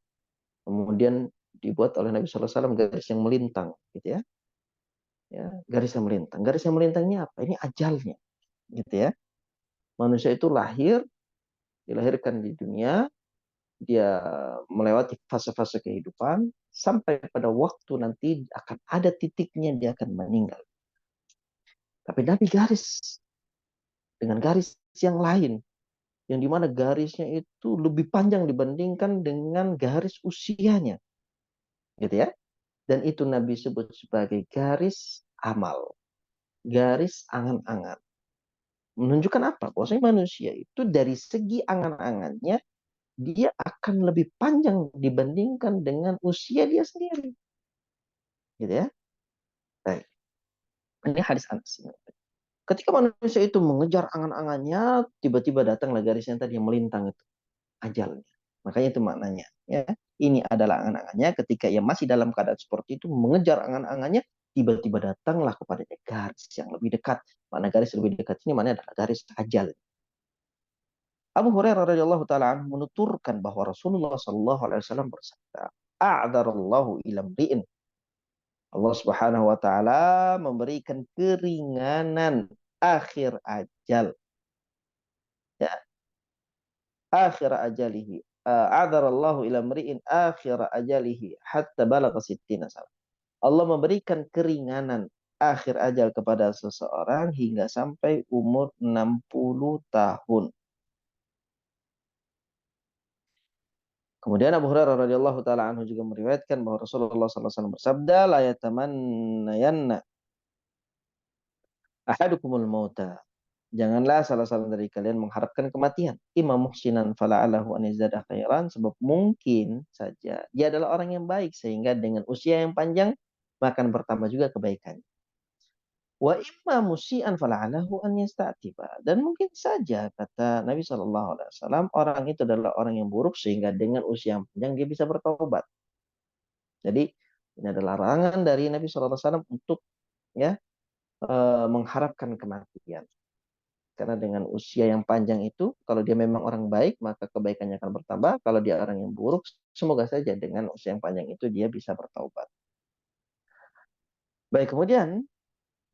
Kemudian dibuat oleh Nabi SAW garis yang melintang, gitu ya. Ya, garis yang melintang. Garis yang melintangnya apa? Ini ajalnya, gitu ya. Manusia itu lahir, dilahirkan di dunia, dia melewati fase-fase kehidupan, sampai pada waktu nanti akan ada titiknya dia akan meninggal. Tapi Nabi garis dengan garis yang lain, yang dimana garisnya itu lebih panjang dibandingkan dengan garis usianya, gitu ya. Dan itu Nabi sebut sebagai garis amal, garis angan-angan. Menunjukkan apa? Bahwasanya manusia itu dari segi angan-angannya dia akan lebih panjang dibandingkan dengan usia dia sendiri, gitu ya. Baik. Ini hadis Anas. Ketika manusia itu mengejar angan-angannya, tiba-tiba datanglah garis yang tadi yang melintang itu, ajalnya. Makanya itu maknanya. Ya. Ini adalah angan-angannya ketika ia masih dalam keadaan seperti itu, mengejar angan-angannya, tiba-tiba datanglah kepadanya garis yang lebih dekat. Mana garis lebih dekat ini mana adalah garis ajal. Abu Hurairah radhiyallahu taala anhu menuturkan bahwa Rasulullah sallallahu alaihi wasallam bersabda, "A'dzarallahu ila mri'in." Allah Subhanahu wa taala memberikan keringanan akhir ajal. Ya, akhir ajalihi. A'dzarallahu ila mri'in akhir ajalihi hatta balagha sittina sana. Allah memberikan keringanan akhir ajal kepada seseorang hingga sampai umur 60 tahun. Kemudian Abu Hurairah radhiyallahu taala anhu juga meriwayatkan bahwa Rasulullah sallallahu alaihi wasallam bersabda, "La yatamannayanna ahadukumul mauta." Janganlah salah seorang dari kalian mengharapkan kematian. Imam muhsinan fala'alahu an yazdada khairan, sebab mungkin saja dia adalah orang yang baik sehingga dengan usia yang panjang akan bertambah juga kebaikan. Wa imma musian fala'alahu an yasta'tiba. Dan mungkin saja kata Nabi Shallallahu alaihi wasallam orang itu adalah orang yang buruk sehingga dengan usia yang panjang dia bisa bertobat. Jadi ini adalah larangan dari Nabi Shallallahu alaihi wasallam untuk ya mengharapkan kematian. Karena dengan usia yang panjang itu, kalau dia memang orang baik, maka kebaikannya akan bertambah. Kalau dia orang yang buruk, semoga saja dengan usia yang panjang itu dia bisa bertaubat. Baik, kemudian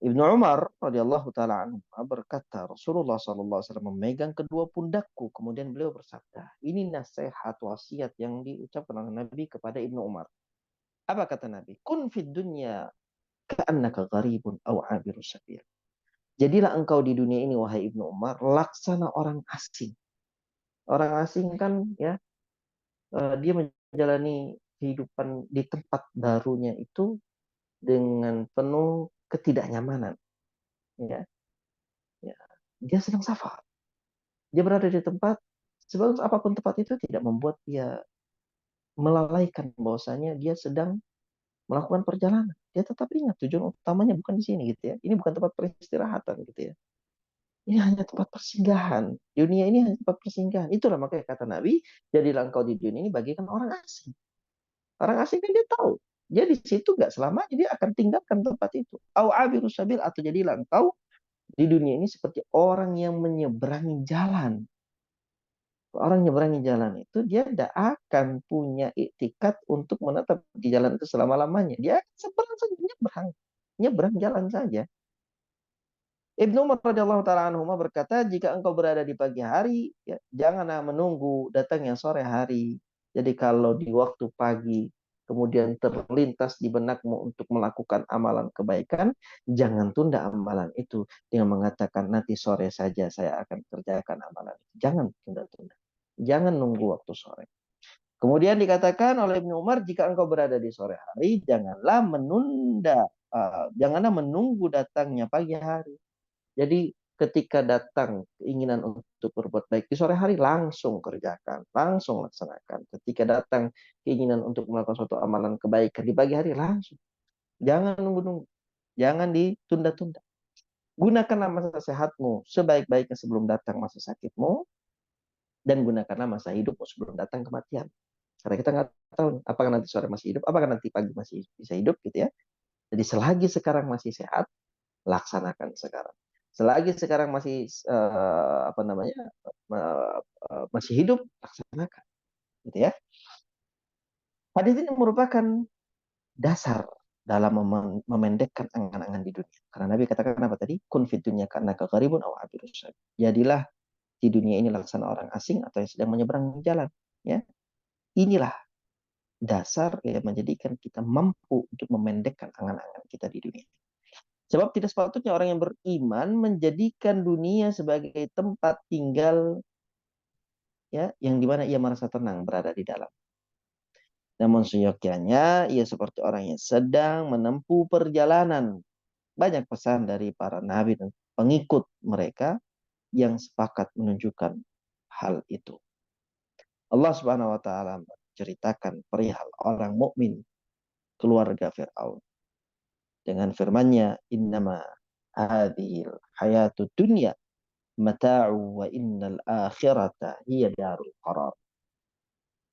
Ibnu Umar radhiyallahu taala anhu berkata, Rasulullah sallallahu alaihi wasallam memegang kedua pundakku, kemudian beliau bersabda, ini nasihat wasiat yang diucapkan oleh Nabi kepada Ibnu Umar. Apa kata Nabi? Kun fid dunya ka'annaka gharibun aw 'abirus sabil. Jadilah engkau di dunia ini wahai Ibnu Umar laksana orang asing. Orang asing kan ya dia menjalani kehidupan di tempat barunya itu dengan penuh ketidaknyamanan, ya. Ya. Dia sedang safar. Dia berada di tempat, sebagus apapun tempat itu tidak membuat dia melalaikan bahwasanya dia sedang melakukan perjalanan. Dia tetap ingat tujuan utamanya bukan di sini gitu ya. Ini bukan tempat peristirahatan gitu ya. Ini hanya tempat persinggahan. Dunia ini hanya tempat persinggahan. Itulah makanya kata Nabi, jadilah engkau di dunia ini bagikan orang asing. Orang asing kan dia tahu. Dia di situ nggak selamanya, dia akan tinggalkan tempat itu. Au abiru sabil, atau jadilah engkau di dunia ini seperti orang yang menyeberangi jalan. Orang menyeberangi jalan itu dia tidak akan punya iktikat untuk menetap di jalan itu selama-lamanya. Dia akan seberang saja, nyebrang. Nyebrang jalan saja. Ibnu Umar radhiyallahu taala anhu berkata, jika engkau berada di pagi hari, ya, janganlah menunggu datangnya sore hari. Jadi kalau di waktu pagi kemudian terlintas di benakmu untuk melakukan amalan kebaikan, jangan tunda amalan itu dengan mengatakan nanti sore saja saya akan kerjakan amalan itu. Jangan tunda-tunda. Jangan nunggu waktu sore. Kemudian dikatakan oleh Ibnu Umar, jika engkau berada di sore hari, janganlah menunda, janganlah menunggu datangnya pagi hari. Jadi ketika datang keinginan untuk berbuat baik di sore hari, langsung kerjakan, langsung laksanakan. Ketika datang keinginan untuk melakukan suatu amalan kebaikan di pagi hari, langsung. Jangan nunggu-nunggu, jangan ditunda-tunda. Gunakanlah masa sehatmu sebaik-baiknya sebelum datang masa sakitmu, dan gunakanlah masa hidupmu sebelum datang kematian. Karena kita nggak tahu apakah nanti sore masih hidup, apakah nanti pagi masih bisa hidup gitu ya. Jadi selagi sekarang masih sehat, laksanakan sekarang. Selagi sekarang masih apa namanya masih hidup, laksanakan, gitu ya. Hadis ini merupakan dasar dalam memendekkan angan-angan di dunia. Karena Nabi katakan apa tadi? Kun fid dunya ka'annaka gharibun aw abirus sabil. Jadilah di dunia ini laksana orang asing atau yang sedang menyeberang jalan. Ya, inilah dasar yang menjadikan kita mampu untuk memendekkan angan-angan kita di dunia. Sebab tidak sepatutnya orang yang beriman menjadikan dunia sebagai tempat tinggal ya yang dimana ia merasa tenang berada di dalam. Namun seyogyanya ia seperti orang yang sedang menempuh perjalanan. Banyak pesan dari para nabi dan pengikut mereka yang sepakat menunjukkan hal itu. Allah Subhanahu wa taala menceritakan perihal orang mukmin keluarga Firaun dengan firman-Nya, innama hadhil hayatud dunya mata'u wa innal akhirata hiya darul qarar.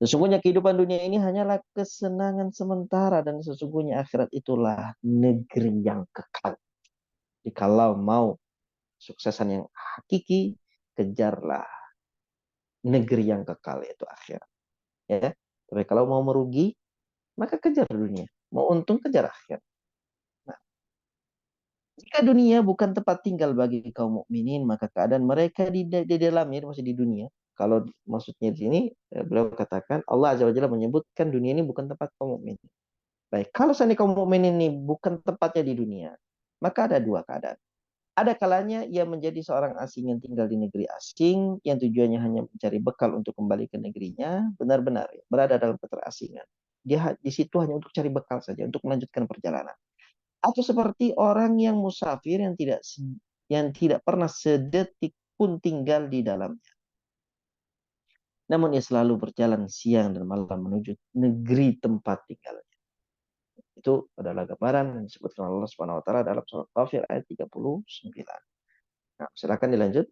Sesungguhnya kehidupan dunia ini hanyalah kesenangan sementara dan sesungguhnya akhirat itulah negeri yang kekal. Jadi kalau mau suksesan yang hakiki, kejarlah negeri yang kekal yaitu akhirat. Ya. Tapi kalau mau merugi, maka kejar dunia. Mau untung, kejar akhirat. Nah, jika dunia bukan tempat tinggal bagi kaum mukminin, maka keadaan mereka di dalamnya, masih di dunia. Kalau maksudnya di sini, beliau katakan Allah Azza wa Jalla menyebutkan dunia ini bukan tempat kaum mukminin. Baik, kalau seandainya kaum mukminin ini bukan tempatnya di dunia, maka ada dua keadaan. Ada kalanya ia menjadi seorang asing yang tinggal di negeri asing, yang tujuannya hanya mencari bekal untuk kembali ke negerinya, benar-benar berada dalam keterasingan. Dia di situ hanya untuk cari bekal saja, untuk melanjutkan perjalanan. Atau seperti orang yang musafir yang tidak pernah sedetik pun tinggal di dalamnya. Namun ia selalu berjalan siang dan malam menuju negeri tempat tinggalnya. Itu adalah gambaran yang disebutkan Allah Subhanahu wa taala dalam surat Ghafir ayat 39. Nah, silakan dilanjut.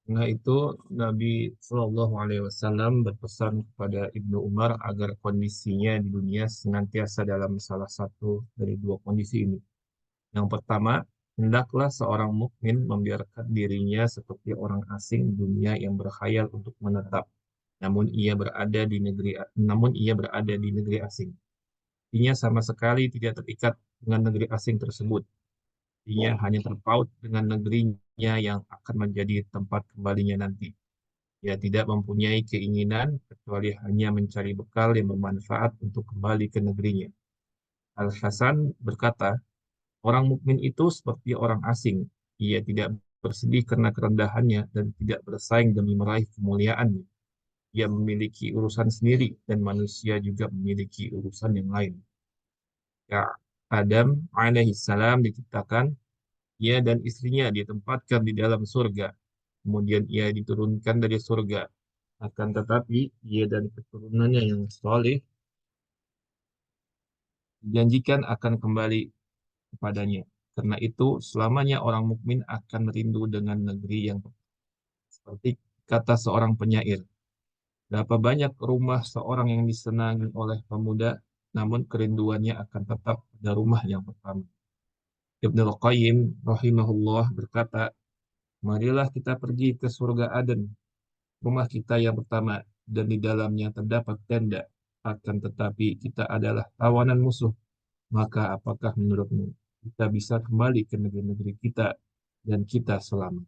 Nah itu Nabi Shallallahu Alaihi Wasallam berpesan kepada Ibnu Umar agar kondisinya di dunia senantiasa dalam salah satu dari dua kondisi ini. Yang pertama, hendaklah seorang mukmin membiarkan dirinya seperti orang asing di dunia yang berkhayal untuk menetap, namun ia berada di negeri asing. Artinya sama sekali tidak terikat dengan negeri asing tersebut. Ia hanya terpaut dengan negerinya yang akan menjadi tempat kembalinya nanti. Ia tidak mempunyai keinginan kecuali hanya mencari bekal yang bermanfaat untuk kembali ke negerinya. Al-Hasan berkata, orang mukmin itu seperti orang asing. Ia tidak bersedih karena kerendahannya dan tidak bersaing demi meraih kemuliaannya. Ia memiliki urusan sendiri dan manusia juga memiliki urusan yang lain. Ya, Adam alaihissalam diciptakan, ia dan istrinya ditempatkan di dalam surga. Kemudian ia diturunkan dari surga. Akan tetapi, ia dan keturunannya yang soleh dijanjikan akan kembali kepadanya. Karena itu, selamanya orang mukmin akan merindu dengan negeri yang seperti kata seorang penyair. Berapa banyak rumah seorang yang disenangi oleh pemuda, namun kerinduannya akan tetap pada rumah yang pertama. Ibnu Qayyim rahimahullah berkata, marilah kita pergi ke surga Aden, rumah kita yang pertama, dan di dalamnya terdapat tenda. Akan tetapi kita adalah tawanan musuh. Maka apakah menurutmu kita bisa kembali ke negeri-negeri kita dan kita selamat?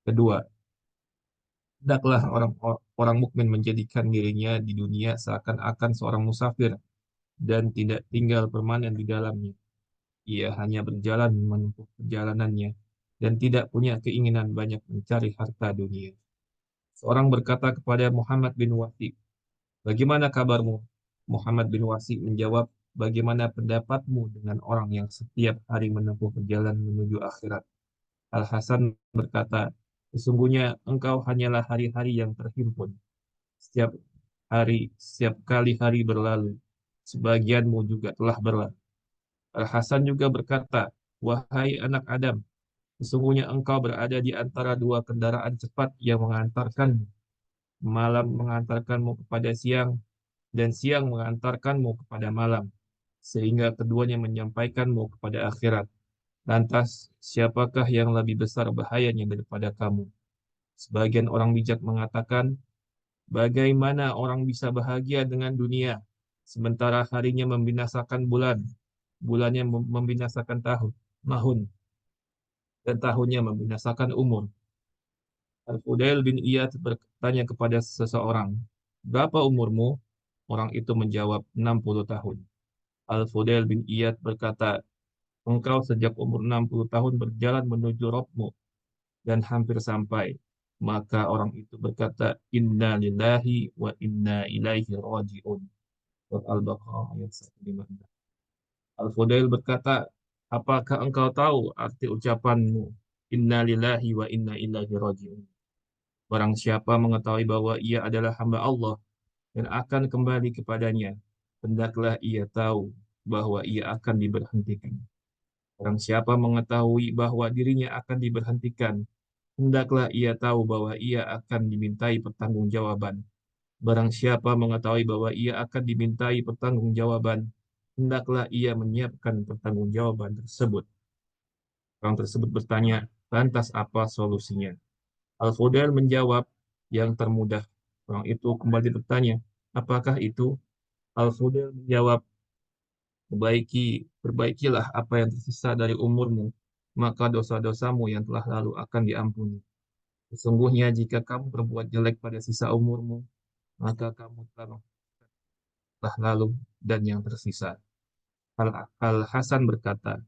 Kedua, hendaklah orang mukmin menjadikan dirinya di dunia seakan-akan seorang musafir dan tidak tinggal permanen di dalamnya. Ia hanya berjalan menempuh perjalanannya dan tidak punya keinginan banyak mencari harta dunia. Seorang berkata kepada Muhammad bin Wasi, bagaimana kabarmu? Muhammad bin Wasi menjawab, bagaimana pendapatmu dengan orang yang setiap hari menempuh perjalanan menuju akhirat? Al-Hasan berkata, sesungguhnya engkau hanyalah hari-hari yang terhimpun. Setiap setiap kali hari berlalu, sebagianmu juga telah berlalu. Al-Hasan juga berkata, wahai anak Adam, sesungguhnya engkau berada di antara dua kendaraan cepat yang mengantarkanmu. Malam mengantarkanmu kepada siang, dan siang mengantarkanmu kepada malam, sehingga keduanya menyampaikanmu kepada akhirat. Lantas, siapakah yang lebih besar bahayanya daripada kamu? Sebagian orang bijak mengatakan, bagaimana orang bisa bahagia dengan dunia, sementara harinya membinasakan bulan, bulannya membinasakan tahun, dan tahunnya membinasakan umur. Al-Fudail bin Iyad bertanya kepada seseorang, berapa umurmu? Orang itu menjawab, 60 tahun. Al-Fudail bin Iyad berkata, engkau sejak umur 60 tahun berjalan menuju Rabbmu dan hampir sampai. Maka orang itu berkata, Inna lillahi wa inna ilaihi raji'un. Surat Al-Baqarah ayat 156. Al-Fudail berkata, apakah engkau tahu arti ucapanmu? Inna lillahi wa inna ilaihi raji'un. Barang siapa mengetahui bahwa ia adalah hamba Allah dan akan kembali kepadanya, hendaklah ia tahu bahwa ia akan diberhentikan. Barang siapa mengetahui bahwa dirinya akan diberhentikan, hendaklah ia tahu bahwa ia akan dimintai pertanggungjawaban. Barang siapa mengetahui bahwa ia akan dimintai pertanggungjawaban, hendaklah ia menyiapkan pertanggungjawaban tersebut. Orang tersebut bertanya, lantas apa solusinya? Al-Fudail menjawab, yang termudah. Orang itu kembali bertanya, apakah itu? Al-Fudail menjawab, perbaikilah apa yang tersisa dari umurmu, maka dosa-dosamu yang telah lalu akan diampuni. Sesungguhnya jika kamu berbuat jelek pada sisa umurmu, maka kamu telah lalu dan yang tersisa. Al-Hasan berkata,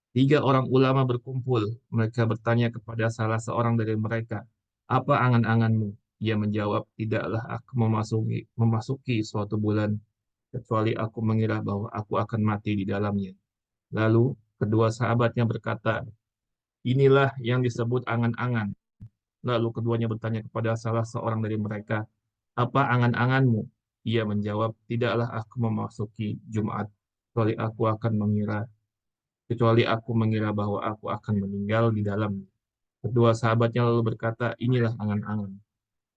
tiga orang ulama berkumpul. Mereka bertanya kepada salah seorang dari mereka, apa angan-anganmu? Ia menjawab, tidaklah aku memasuki suatu bulan, kecuali aku mengira bahwa aku akan mati di dalamnya. Lalu kedua sahabatnya berkata, inilah yang disebut angan-angan. Lalu keduanya bertanya kepada salah seorang dari mereka, apa angan-anganmu? Ia menjawab, tidaklah aku memasuki Jumat, kecuali aku mengira bahwa aku akan meninggal di dalam. Kedua sahabatnya lalu berkata, inilah angan-angan.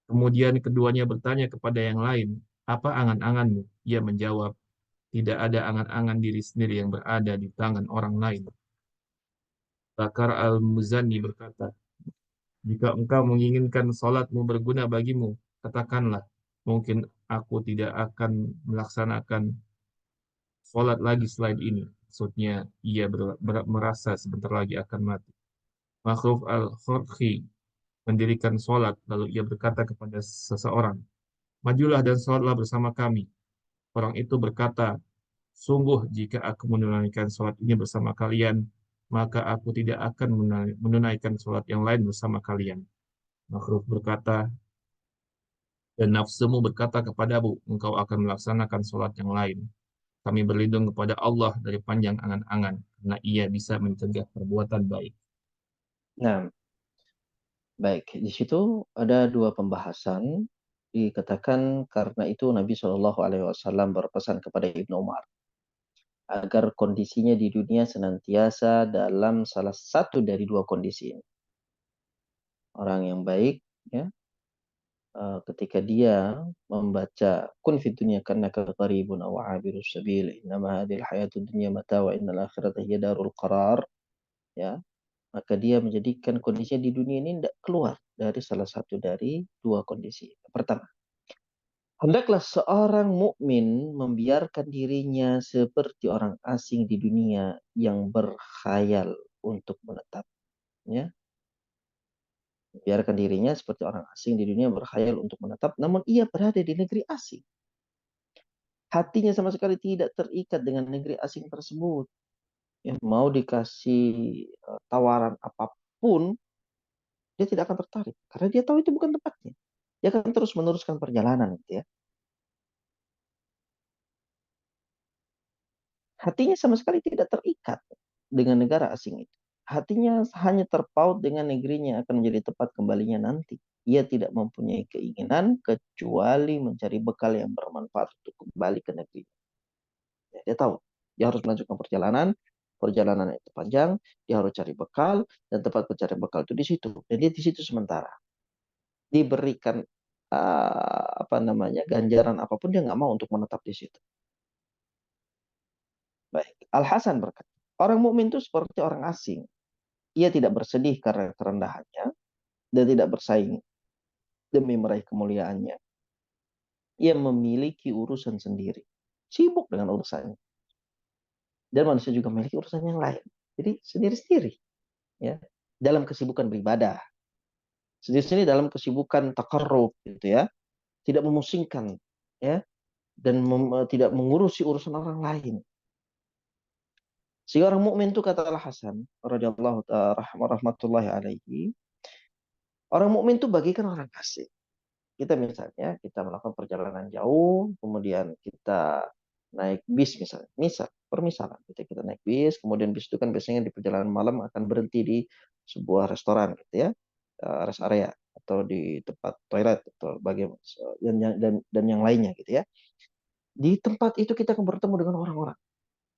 Kemudian keduanya bertanya kepada yang lain, apa angan-anganmu? Ia menjawab, tidak ada angan-angan diri sendiri yang berada di tangan orang lain. Bakar al-Muzani berkata, jika engkau menginginkan salatmu berguna bagimu, katakanlah, mungkin aku tidak akan melaksanakan salat lagi selain ini. Maksudnya, ia merasa sebentar lagi akan mati. Makhluf al-Khurqi mendirikan salat, lalu ia berkata kepada seseorang, majulah dan salatlah bersama kami. Orang itu berkata, sungguh jika aku menunaikan salat ini bersama kalian, maka aku tidak akan menunaikan salat yang lain bersama kalian. Makhluk berkata, dan nafsumu berkata kepadamu, engkau akan melaksanakan sholat yang lain. Kami berlindung kepada Allah dari panjang angan-angan, karena ia bisa mencegah perbuatan baik. Nah, baik. Di situ ada dua pembahasan. Dikatakan karena itu Nabi Shallallahu Alaihi Wasallam berpesan kepada Ibnu Umar agar kondisinya di dunia senantiasa dalam salah satu dari dua kondisi ini. Orang yang baik, ya, ketika dia membaca kun fid dunya kannaka gharibun aw abirus sabil innama hadhil hayatud dunya mata wa innal akhirata hiya darul qarar, ya, maka dia menjadikan kondisinya di dunia ini tidak keluar dari salah satu dari dua kondisi. Pertama, hendaklah seorang mukmin membiarkan dirinya seperti orang asing di dunia yang berkhayal untuk menetap, ya. Biarkan dirinya seperti orang asing di dunia berkhayal untuk menetap, namun ia berada di negeri asing. Hatinya sama sekali tidak terikat dengan negeri asing tersebut. Ya, mau dikasih tawaran apapun, dia tidak akan tertarik. Karena dia tahu itu bukan tempatnya. Dia akan terus meneruskan perjalanan, gitu ya. Hatinya sama sekali tidak terikat dengan negara asing itu. Hatinya hanya terpaut dengan negerinya akan menjadi tempat kembalinya nanti. Ia tidak mempunyai keinginan kecuali mencari bekal yang bermanfaat untuk kembali ke negeri. Ya, dia tahu dia harus melanjutkan perjalanan, perjalanan itu panjang, dia harus cari bekal dan tempat mencari bekal itu di situ. Dan dia di situ sementara. Diberikan apa namanya ganjaran apapun dia nggak mau untuk menetap di situ. Baik. Al Hasan berkata, orang mukmin itu seperti orang asing. Ia tidak bersedih karena kerendahannya dan tidak bersaing demi meraih kemuliaannya. Ia memiliki urusan sendiri, sibuk dengan urusannya. Dan manusia juga memiliki urusan yang lain. Jadi sendiri-sendiri, ya, dalam kesibukan beribadah, sendiri-sendiri dalam kesibukan takarrub, gitu ya, tidak memusingkan, ya, dan tidak mengurusi urusan orang lain. Si orang mukmin itu kata Al Hasan radhiyallahu rahmatullahi alaihi, orang mukmin itu bagikan orang asing. Kita misalnya kita melakukan perjalanan jauh, kemudian kita naik bis misalnya, permisalan kita naik bis, kemudian bis itu kan biasanya di perjalanan malam akan berhenti di sebuah restoran gitu ya, rest area atau di tempat toilet atau bagaimana dan yang lainnya gitu ya. Di tempat itu kita akan bertemu dengan orang-orang.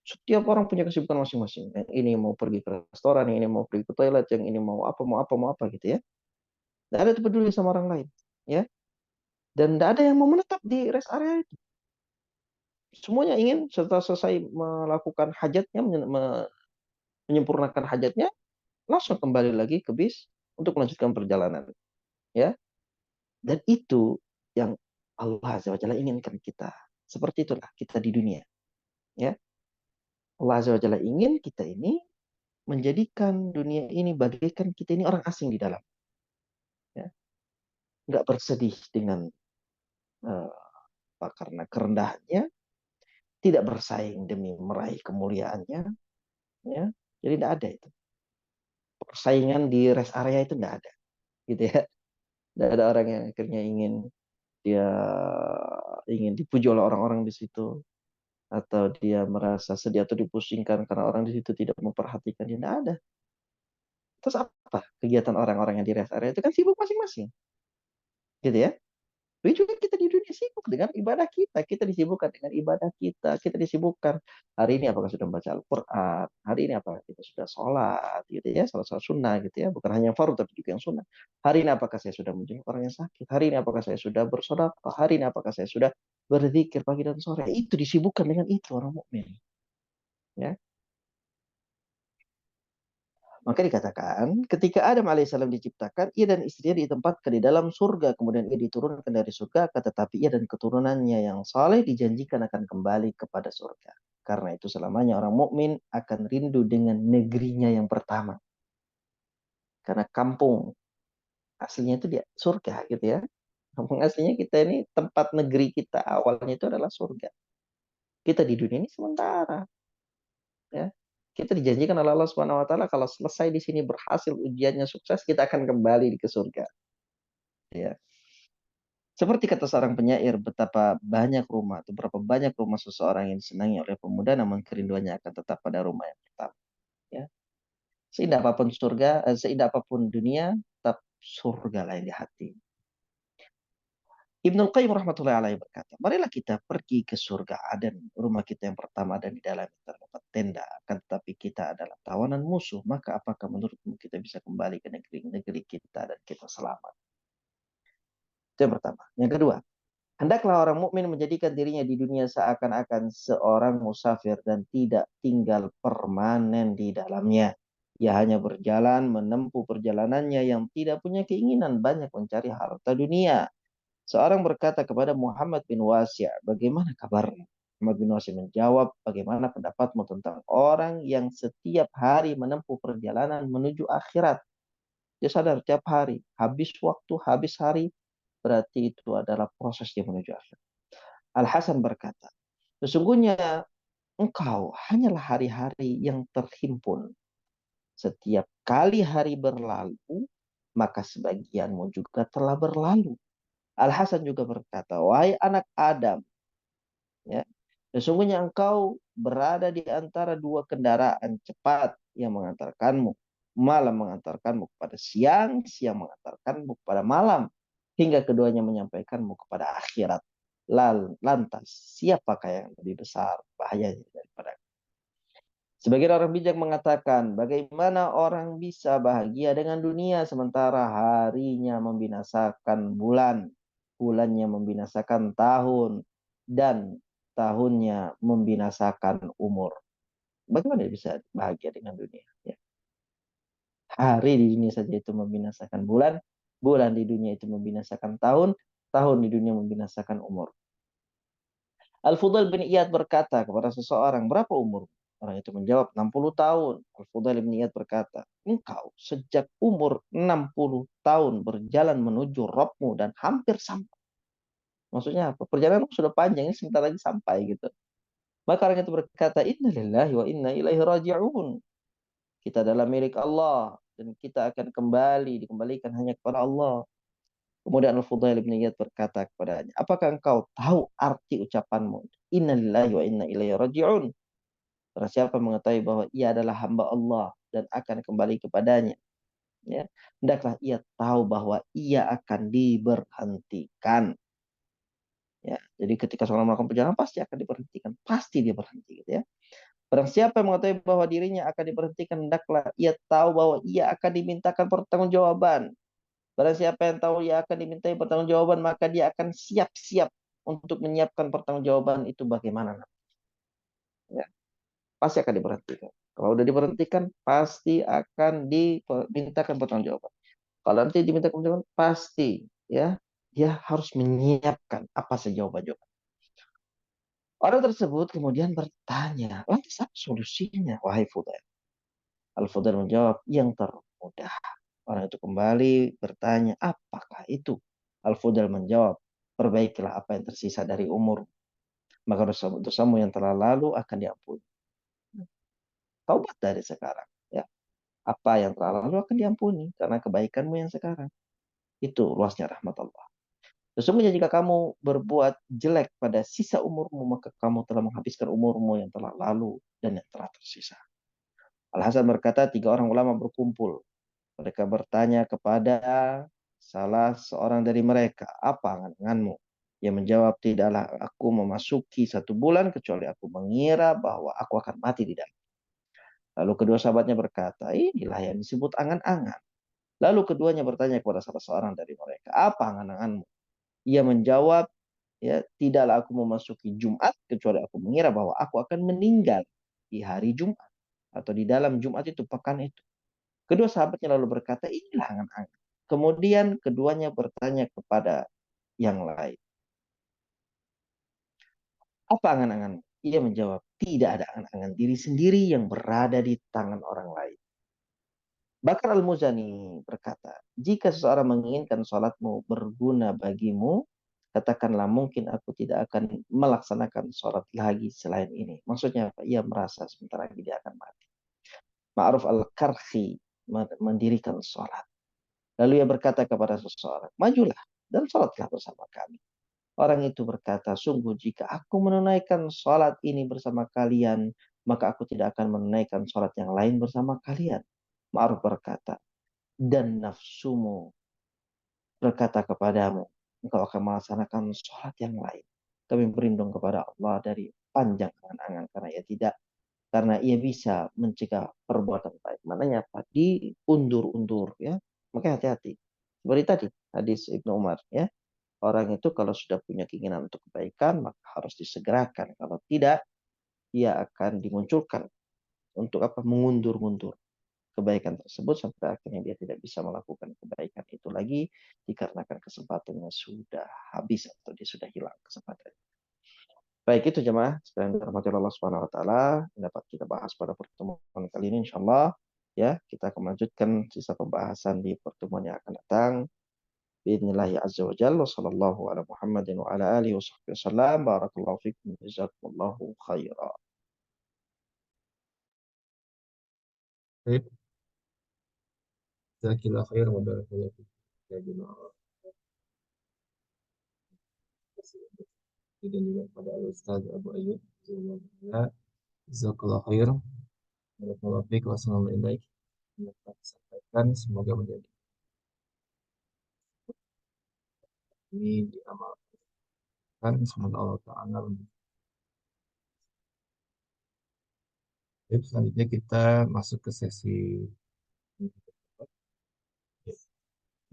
Setiap orang punya kesibukan masing-masing. Yang ini mau pergi ke restoran, yang ini mau pergi ke toilet, yang ini mau apa gitu ya. Tidak ada yang peduli sama orang lain, ya. Dan tidak ada yang mau menetap di rest area itu. Semuanya ingin setelah selesai melakukan hajatnya, menyempurnakan hajatnya, langsung kembali lagi ke bis untuk melanjutkan perjalanan. Ya, dan itu yang Allah Azza wa Jalla inginkan kita. Seperti itulah kita di dunia. Ya, Allah Azza wa Jalla ingin kita ini menjadikan dunia ini bagaikan kita ini orang asing di dalam. Ya, nggak bersedih dengan uh, karena kerendahannya, tidak bersaing demi meraih kemuliaannya. Ya, jadi tidak ada itu. Persaingan di rest area itu enggak ada gitu ya. Tidak ada orang yang akhirnya dia ingin dipuji oleh orang-orang di situ atau dia merasa sedih atau dipusingkan karena orang di situ tidak memperhatikan dia, tidak ada. Terus apa kegiatan orang-orang yang di rest area itu kan sibuk masing-masing gitu ya. Begitu juga kita di dunia sibuk dengan ibadah kita. Kita disibukkan dengan ibadah kita. Kita disibukkan. Hari ini apakah sudah membaca Al-Quran? Hari ini apakah kita sudah sholat? Gitu ya. Sholat-sholat sunnah gitu ya. Bukan hanya yang fardu tapi juga yang sunnah. Hari ini apakah saya sudah menjenguk orang yang sakit? Hari ini apakah saya sudah bersedekah? Hari ini apakah saya sudah berzikir pagi dan sore? Itu disibukkan dengan itu orang mukmin. Ya. Maka dikatakan, ketika Adam alaihissalam diciptakan, ia dan istrinya ditempatkan di dalam surga. Kemudian ia diturunkan dari surga, tetapi ia dan keturunannya yang saleh dijanjikan akan kembali kepada surga. Karena itu selamanya orang mukmin akan rindu dengan negerinya yang pertama. Karena kampung aslinya itu dia surga gitu ya. Kampung aslinya kita ini tempat negeri kita awalnya itu adalah surga. Kita di dunia ini sementara. Ya. Kita dijanjikan oleh Allah Subhanahu wa taala kalau selesai di sini berhasil ujiannya sukses kita akan kembali ke surga. Ya. Seperti kata seorang penyair, betapa banyak rumah atau berapa banyak rumah seseorang yang disenangi oleh pemuda namun kerinduannya akan tetap pada rumah yang pertama. Ya. Seindah apapun surga, seindah apapun dunia, tetap surga lain di hati. Ibnu Qayyim rahmatullahi alaihi berkata, marilah kita pergi ke surga Aden, rumah kita yang pertama dan di dalam terdapat tenda. Akan tetapi kita adalah tawanan musuh, maka apakah menurutmu kita bisa kembali ke negeri kita dan kita selamat? Itu yang pertama. Yang kedua, hendaklah orang mukmin menjadikan dirinya di dunia seakan-akan seorang musafir dan tidak tinggal permanen di dalamnya. Ia hanya berjalan menempuh perjalanannya yang tidak punya keinginan banyak mencari harta dunia. Seorang berkata kepada Muhammad bin Wasya, bagaimana kabarnya? Muhammad bin Wasya menjawab, bagaimana pendapatmu tentang orang yang setiap hari menempuh perjalanan menuju akhirat? Dia sadar tiap hari, habis waktu, habis hari, berarti itu adalah proses dia menuju akhirat. Al-Hasan berkata, sesungguhnya engkau hanyalah hari-hari yang terhimpun. Setiap kali hari berlalu, maka sebagianmu juga telah berlalu. Al-Hasan juga berkata, wahai anak Adam, ya, Sesungguhnya engkau berada di antara dua kendaraan cepat yang mengantarkanmu. Malam mengantarkanmu kepada siang, siang mengantarkanmu kepada malam. Hingga keduanya menyampaikanmu kepada akhirat. Lantas, siapakah yang lebih besar bahayanya daripada. Sebagian orang bijak mengatakan, bagaimana orang bisa bahagia dengan dunia sementara harinya membinasakan bulan, bulannya membinasakan tahun, dan tahunnya membinasakan umur. Bagaimana dia bisa bahagia dengan dunia? Ya. Hari di dunia saja itu membinasakan bulan, bulan di dunia itu membinasakan tahun, tahun di dunia membinasakan umur. Al-Fudail bin Iyad berkata kepada seseorang, berapa umur? Orang itu menjawab, 60 tahun. Al-Fudail bin Iyad berkata, engkau sejak umur 60 tahun berjalan menuju Rabbmu dan hampir sampai. Maksudnya apa? Perjalanan sudah panjang, ini sebentar lagi sampai gitu. Maka orang itu berkata, inna lillahi wa inna ilaihi raji'un. Kita adalah milik Allah dan kita akan kembali, dikembalikan hanya kepada Allah. Kemudian Al-Fudail bin Iyad berkata kepadanya, apakah engkau tahu arti ucapanmu? Inna lillahi wa inna ilaihi raji'un. Barang siapa mengetahui bahwa ia adalah hamba Allah dan akan kembali kepadanya, ya, hendaklah ia tahu bahwa ia akan diberhentikan. Ya, jadi ketika seorang melakukan perjalanan pasti akan diberhentikan, pasti dia berhenti, gitu ya. Barang siapa yang mengetahui bahwa dirinya akan diberhentikan, hendaklah ia tahu bahwa ia akan dimintakan pertanggungjawaban. Barang siapa yang tahu ia akan dimintai pertanggungjawaban, maka dia akan siap-siap untuk menyiapkan pertanggungjawaban itu bagaimana. Ya, pasti akan diberhentikan. Kalau udah diberhentikan, pasti akan dimintakan pertanggungjawaban. Kalau nanti diminta pertanggungjawaban, pasti ya dia harus menyiapkan apa saja jawaban-jawaban. Orang tersebut kemudian bertanya, lantas apa solusinya, wahai Fudail? Al-Fudail menjawab, yang termudah. Orang itu kembali bertanya, apakah itu? Al-Fudail menjawab, perbaikilah apa yang tersisa dari umur. Maka dosamu yang telah lalu akan diampuni. Taubat dari sekarang. Ya. Apa yang telah lalu akan diampuni. Karena kebaikanmu yang sekarang. Itu luasnya rahmat Allah. Sesungguhnya jika kamu berbuat jelek pada sisa umurmu, maka kamu telah menghabiskan umurmu yang telah lalu dan yang telah tersisa. Al-Hasan berkata, tiga orang ulama berkumpul. Mereka bertanya kepada salah seorang dari mereka, apa angan-anganmu? Ia menjawab, tidaklah aku memasuki 1 bulan kecuali aku mengira bahwa aku akan mati di dalam. Lalu kedua sahabatnya berkata, inilah yang disebut angan-angan. Lalu keduanya bertanya kepada salah seorang dari mereka, apa angan-anganmu? Ia menjawab, ya, tidaklah aku memasuki Jumat kecuali aku mengira bahwa aku akan meninggal di hari Jumat atau di dalam Jumat itu, pekan itu. Kedua sahabatnya lalu berkata, inilah angan-angan. Kemudian keduanya bertanya kepada yang lain, apa angan-angan? Ia menjawab, tidak ada angan-angan diri sendiri yang berada di tangan orang lain. Bakar Al-Muzani berkata, jika seseorang menginginkan sholatmu berguna bagimu, katakanlah mungkin aku tidak akan melaksanakan sholat lagi selain ini. Maksudnya apa? Ia merasa sebentar lagi dia akan mati. Ma'ruf Al-Karhi mendirikan sholat. Lalu ia berkata kepada seseorang, majulah dan sholatlah bersama kami. Orang itu berkata, sungguh jika aku menunaikan sholat ini bersama kalian, maka aku tidak akan menunaikan sholat yang lain bersama kalian. Ma'ruf berkata, dan nafsumu berkata kepadamu, engkau akan melaksanakan sholat yang lain. Kami berlindung kepada Allah dari panjang angan-angan karena ia tidak, karena ia bisa mencegah perbuatan baik. Maknanya apa? Diundur-undur, ya. Maka hati-hati. Seperti tadi hadis Ibnu Umar, ya. Orang itu kalau sudah punya keinginan untuk kebaikan, maka harus disegerakan. Kalau tidak, ia akan dimunculkan untuk apa? Mengundur-undur kebaikan tersebut sampai akhirnya dia tidak bisa melakukan kebaikan itu lagi dikarenakan kesempatannya sudah habis atau dia sudah hilang kesempatan. Baik, itu jemaah sekalian dirahmati Allah Subhanahu wa taala, dapat kita bahas pada pertemuan kali ini insyaallah, ya. Kita akan melanjutkan sisa pembahasan di pertemuan yang akan datang. Bismillahirrahmanirrahim. Azza wa jalla sallallahu ala Muhammadin wa ala alihi wasallam. Barakallahu fikum. Jazakumullahu khairan. Baik, jazakallahu khair wa barakallahu fiik. Ya jemaah. Dan juga pada Al Ustaz Abu Ayyub. Ya, jazakallah khair. Barakallahu fiik. Wassalamualaikum. Yang telah disampaikan semoga menjadi ini diamalkan. Semoga Allah Ta'ala. Baik, selanjutnya kita masuk ke sesi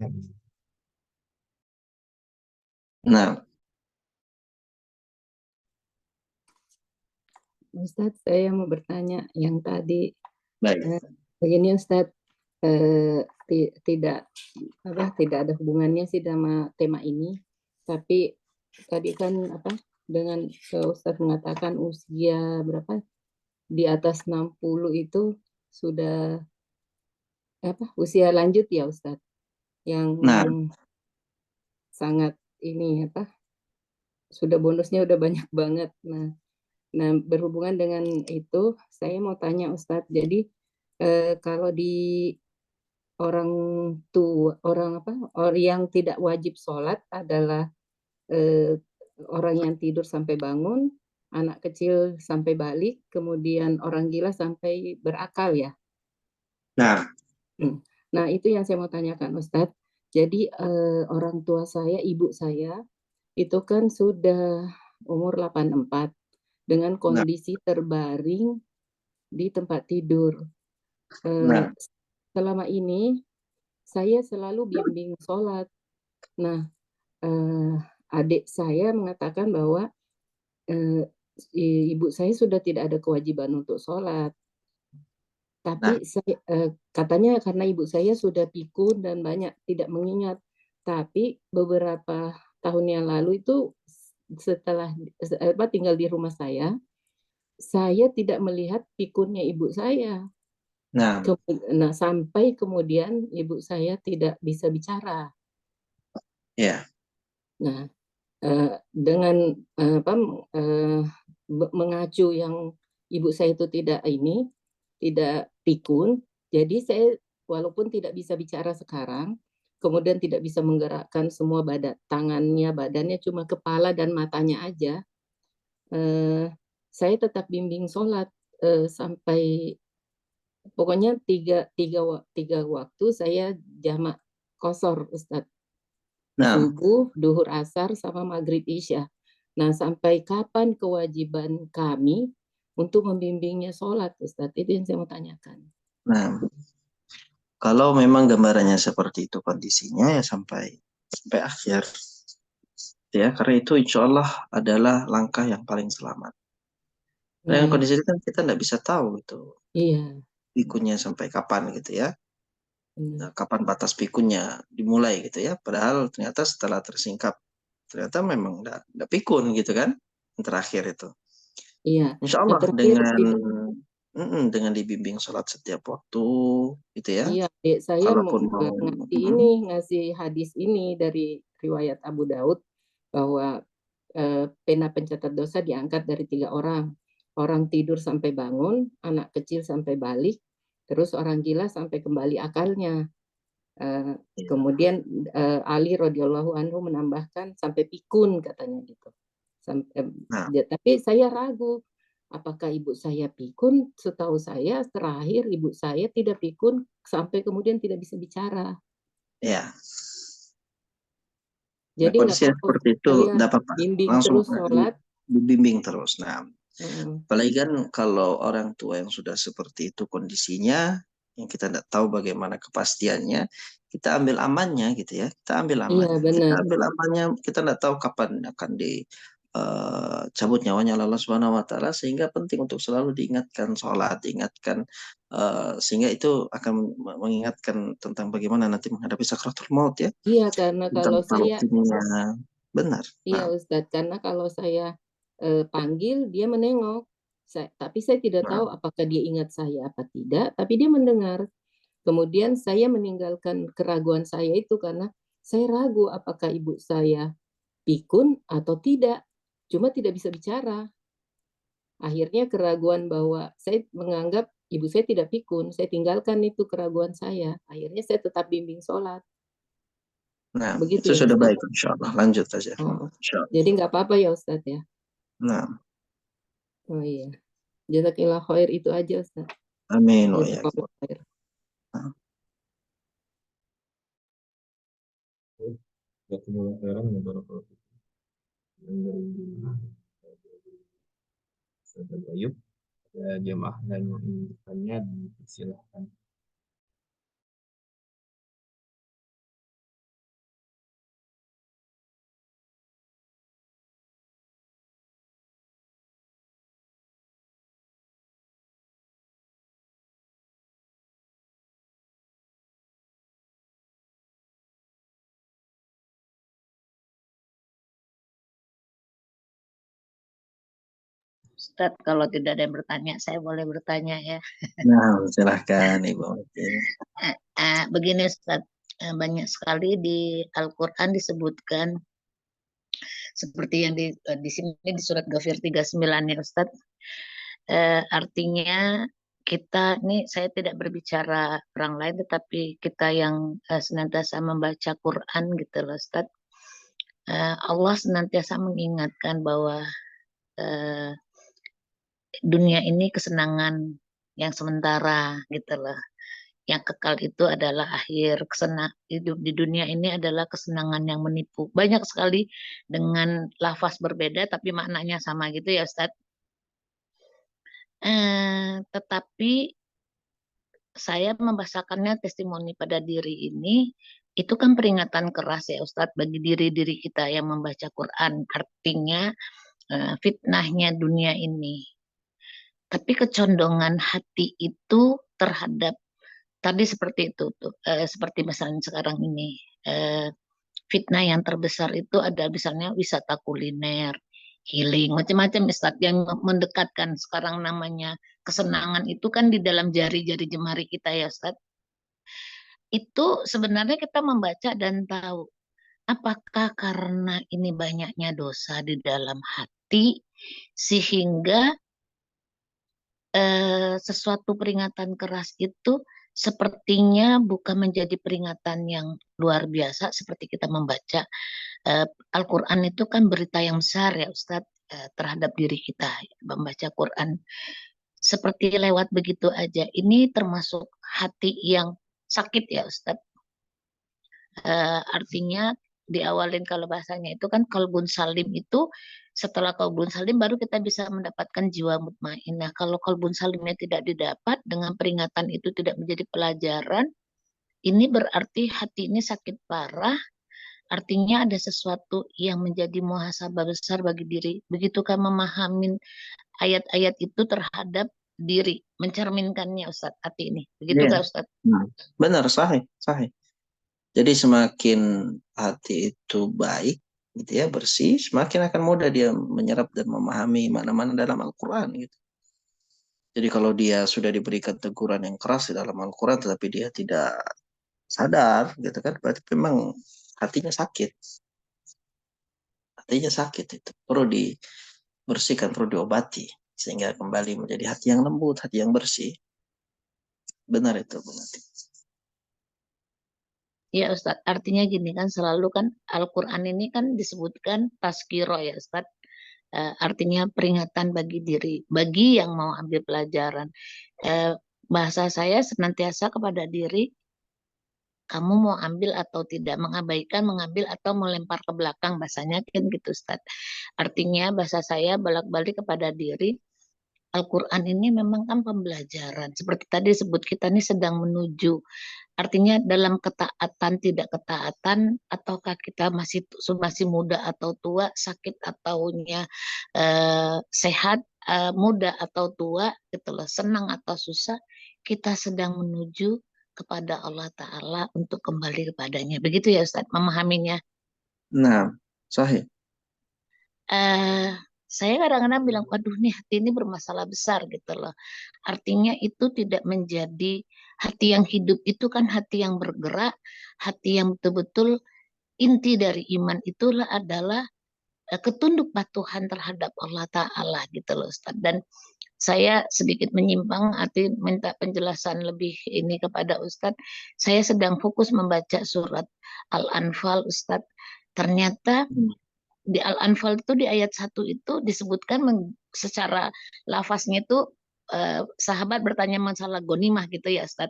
ya. Nah, Ustadz, saya mau bertanya yang tadi baik. begini Ustadz, tidak ada hubungannya sih sama tema ini, tapi tadi kan dengan Ustadz mengatakan usia berapa di atas 60 itu sudah usia lanjut ya Ustadz, yang Nah, sangat ini sudah bonusnya udah banyak banget. Nah, berhubungan dengan itu, saya mau tanya Ustadz, jadi kalau di orang yang tidak wajib sholat adalah orang yang tidur sampai bangun, anak kecil sampai balik, kemudian orang gila sampai berakal ya. nah, Nah, itu yang saya mau tanyakan Ustadz. Jadi orang tua saya, ibu saya, itu kan sudah umur 84 dengan kondisi terbaring di tempat tidur. nah, Selama ini saya selalu bimbing sholat. Nah, adik saya mengatakan bahwa ibu saya sudah tidak ada kewajiban untuk sholat. Tapi saya, katanya karena ibu saya sudah pikun dan banyak tidak mengingat. Tapi beberapa tahun yang lalu itu setelah tinggal di rumah saya tidak melihat pikunnya ibu saya. nah, Nah, sampai kemudian ibu saya tidak bisa bicara. ya, Nah, dengan mengacu yang ibu saya itu tidak pikun, jadi saya walaupun tidak bisa bicara sekarang, kemudian tidak bisa menggerakkan semua badannya cuma kepala dan matanya aja, saya tetap bimbing sholat sampai pokoknya tiga waktu saya jamak qashar Ustadz. nah, Subuh, duhur, asar, sama maghrib isya. Nah, sampai kapan kewajiban kami untuk membimbingnya sholat, Ustadz? Itu yang saya mau tanyakan. nah. Kalau memang gambarannya seperti itu kondisinya ya sampai akhir, ya karena itu insya Allah adalah langkah yang paling selamat. Nah, yang kondisi itu kan kita nggak bisa tahu itu Iya. pikunnya sampai kapan gitu ya. Nah, kapan batas pikunnya dimulai gitu ya. Padahal ternyata setelah tersingkap ternyata memang nggak pikun gitu kan yang terakhir itu. iya. Insya Nah, Allah terakhir dengan dibimbing sholat setiap waktu gitu ya. iya, saya Kalaupun mau ngasih hadis ini dari riwayat Abu Daud bahwa pena pencatat dosa diangkat dari 3 orang. Orang tidur sampai bangun, anak kecil sampai balik, terus orang gila sampai kembali akalnya. Kemudian Ali radhiyallahu anhu menambahkan sampai pikun katanya gitu. Tapi saya ragu apakah ibu saya pikun. Setahu saya terakhir ibu saya tidak pikun sampai kemudian tidak bisa bicara. ya. Jadi Kondisi seperti itu dapat bimbing langsung terus sholat. dibimbing terus. Nah, apalagi kan kalau orang tua yang sudah seperti itu kondisinya, yang kita tidak tahu bagaimana kepastiannya, kita ambil amannya gitu ya. Kita ambil amannya. Iya, benar. Kita ambil amannya. Kita tidak tahu kapan akan cabut nyawanya Allah Subhanahu Wa Taala, sehingga penting untuk selalu diingatkan sholat, diingatkan sehingga itu akan mengingatkan tentang bagaimana nanti menghadapi sakratul maut ya. Iya, karena kalau saya benar. Iya, Ustadz, karena kalau saya panggil dia menengok. Tapi saya tidak tahu apakah dia ingat saya apa tidak, tapi dia mendengar. Kemudian saya meninggalkan keraguan saya itu karena saya ragu apakah ibu saya pikun atau tidak. Cuma tidak bisa bicara. Akhirnya keraguan bahwa saya menganggap ibu saya tidak pikun, saya tinggalkan itu keraguan saya. Akhirnya saya tetap bimbing sholat. Nah, begitu itu ya, sudah Ustadz? baik, insya Allah. Lanjut saja. Jadi nggak apa-apa ya, Ustadz ya? Nah, Oh iya. Jazakillah khair, itu aja Ustaz. Amin wa iyyakum. Jazakallah khair. Jazakumullah khairan wa barakallahu fikum. Yang dari Ustaz Ayub, ada jemaah lain yang ingin bertanya, dipersilahkan. Ustaz, kalau tidak ada yang bertanya, saya boleh bertanya ya. Nah, silahkan Ibu Martin. Begini Ustaz, banyak sekali di Al-Quran disebutkan seperti yang di sini di surat Ghafir 39 ya Ustaz. Artinya kita ini, saya tidak berbicara orang lain, tetapi kita yang senantiasa membaca Quran gitu loh Ustaz. Allah senantiasa mengingatkan bahwa dunia ini kesenangan yang sementara gitu loh. Yang kekal itu adalah akhir. Hidup di dunia ini adalah kesenangan yang menipu. Banyak sekali dengan lafaz berbeda tapi maknanya sama gitu ya Ustaz. Tetapi saya membahasakannya testimoni pada diri ini, itu kan peringatan keras ya Ustadz bagi diri-diri kita yang membaca Quran. Artinya fitnahnya dunia ini. Tapi kecondongan hati itu terhadap tadi seperti itu tuh, seperti misalnya sekarang ini fitnah yang terbesar itu ada misalnya wisata kuliner, healing, macam-macam Ustaz yang mendekatkan sekarang namanya kesenangan itu kan di dalam jari-jari jemari kita ya Ustaz. Itu sebenarnya kita membaca dan tahu apakah karena ini banyaknya dosa di dalam hati sehingga sesuatu peringatan keras itu sepertinya bukan menjadi peringatan yang luar biasa seperti kita membaca Al-Quran itu kan berita yang besar ya Ustadz terhadap diri kita membaca Quran seperti lewat begitu aja. Ini termasuk hati yang sakit ya Ustadz. Artinya diawalin kalau bahasanya itu kan qalbun salim itu setelah qalbun salim baru kita bisa mendapatkan jiwa mutmainnah. Kalau qalbun salimnya tidak didapat dengan peringatan itu tidak menjadi pelajaran, ini berarti hati ini sakit parah. Artinya ada sesuatu yang menjadi muhasabah besar bagi diri. Begitu kan memahami ayat-ayat itu terhadap diri, mencerminkannya Ustadz hati ini. Begitu Iya. kan Ustadz? Benar, sahih, sahih. Jadi semakin hati itu baik, gitu ya, bersih, semakin akan mudah dia menyerap dan memahami mana-mana dalam Al-Quran, gitu. Jadi kalau dia sudah diberikan teguran yang keras di dalam Al-Quran, tetapi dia tidak sadar, gitu kan, berarti memang hatinya sakit. Hatinya sakit itu perlu dibersihkan, perlu diobati sehingga kembali menjadi hati yang lembut, hati yang bersih. Benar itu, Bu Nati. Ya Ustadz, artinya gini kan selalu kan Al-Quran ini kan disebutkan tazkiro ya Ustadz. Artinya peringatan bagi diri, bagi yang mau ambil pelajaran. Bahasa saya senantiasa kepada diri, kamu mau ambil atau tidak, mengabaikan, mengambil atau melempar ke belakang, bahasanya kan gitu Ustadz. Artinya bahasa saya bolak-balik kepada diri, Al-Quran ini memang kan pembelajaran. Seperti tadi sebut kita ini sedang menuju. Artinya dalam ketaatan, tidak ketaatan, ataukah kita masih muda atau tua, sakit ataunya sehat, muda atau tua, gitu loh, senang atau susah, kita sedang menuju kepada Allah Ta'ala untuk kembali kepadanya. Begitu ya Ustaz, memahaminya. Nah, sahih. Saya kadang-kadang bilang, waduh nih hati ini bermasalah besar gitu loh. Artinya itu tidak menjadi hati yang hidup, itu kan hati yang bergerak, hati yang betul-betul inti dari iman itulah adalah ketunduk patuhan terhadap Allah Ta'ala gitu loh Ustaz. Dan saya sedikit menyimpang, arti minta penjelasan lebih ini kepada Ustaz. Saya sedang fokus membaca surat Al-Anfal Ustaz. Ternyata di Al-Anfal itu di ayat 1 itu disebutkan secara lafaznya itu sahabat bertanya masalah gonimah gitu ya Ustaz.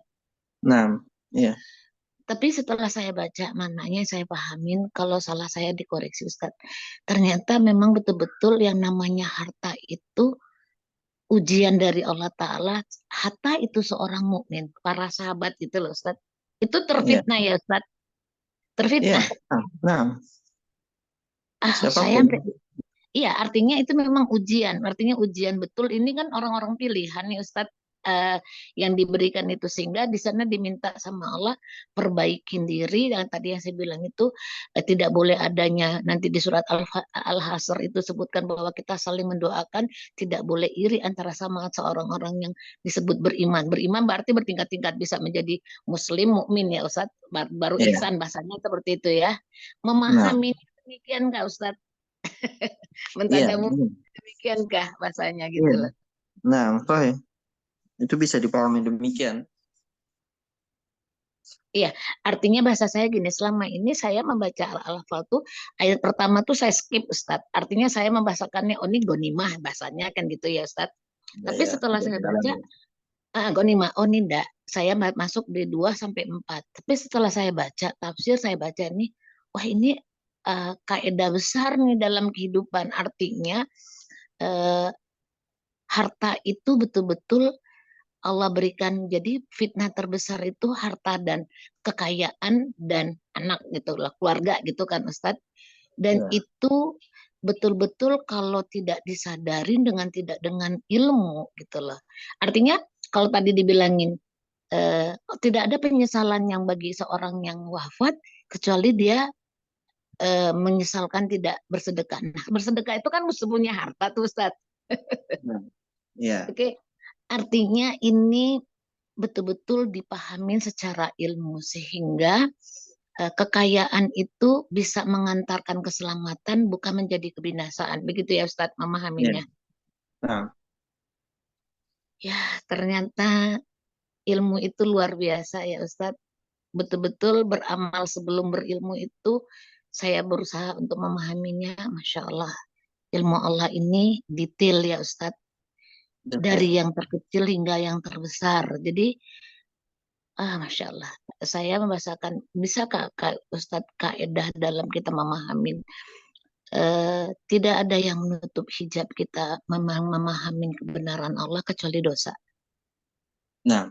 Nah, iya. Tapi setelah saya baca maknanya saya pahamin, kalau salah saya dikoreksi Ustaz. Ternyata memang betul-betul yang namanya harta itu ujian dari Allah Ta'ala. Hatta itu seorang mukmin, para sahabat itu loh Ustaz. Itu Iya. terfitnah ya Ustaz. Iya. Terfitnah. Nah, Saya siapapun. sampai iya, artinya itu memang ujian. Artinya ujian betul. Ini kan orang-orang pilihan nih Ustadz, yang diberikan itu, sehingga di sana diminta sama Allah perbaikin diri. Dan tadi yang saya bilang itu tidak boleh adanya, nanti di surat Al-Hasr itu sebutkan bahwa kita saling mendoakan, tidak boleh iri antara sama seorang orang yang disebut beriman. Beriman berarti bertingkat-tingkat, bisa menjadi muslim, mukmin ya Ustadz, baru Iya. ihsan, bahasanya seperti itu ya. Nah, Memahami demikian nggak Ustadz? iya. Mentadamu Iya. demikiankah bahasanya gitu Iya. loh. Nah, Fai, itu bisa dipahami demikian. Iya, artinya bahasa saya gini, selama ini saya membaca Al-Alfal tuh ayat pertama tuh saya skip Ustadz. Artinya saya membahasakannya, oh ini gonimah bahasanya kan gitu ya Ustadz. Ya, Tapi ya, setelah tidak saya baca, didalami. gonimah, oh ini enggak. Saya masuk di 2 sampai 4. Tapi setelah saya baca tafsir, saya baca ini, wah ini kaidah besar nih dalam kehidupan. Artinya eh, harta itu betul-betul Allah berikan. Jadi fitnah terbesar itu harta dan kekayaan dan anak gitu lah, keluarga gitu kan Ustadz. Dan Ya. itu betul-betul kalau tidak disadarin tidak dengan ilmu gitu loh. Artinya kalau tadi dibilangin tidak ada penyesalan yang bagi seorang yang wafat kecuali dia menyesalkan tidak bersedekah. Nah, bersedekah itu kan mesti punya harta tuh Ustadz. Nah, ya. Oke, artinya ini betul-betul dipahamin secara ilmu sehingga kekayaan itu bisa mengantarkan keselamatan bukan menjadi kebinasaan. Begitu ya Ustadz Ya. memahaminya. Nah, Ya, ternyata ilmu itu luar biasa ya Ustadz. Betul-betul beramal sebelum berilmu itu saya berusaha untuk memahaminya. Masya Allah. Ilmu Allah ini detail ya Ustadz. Dari detail. yang terkecil hingga yang terbesar. Jadi Masya Allah. Saya membahasakan, bisa Kak Ustadz kaedah dalam kita memahami. Tidak ada yang menutup hijab kita memahami kebenaran Allah kecuali dosa. Nah,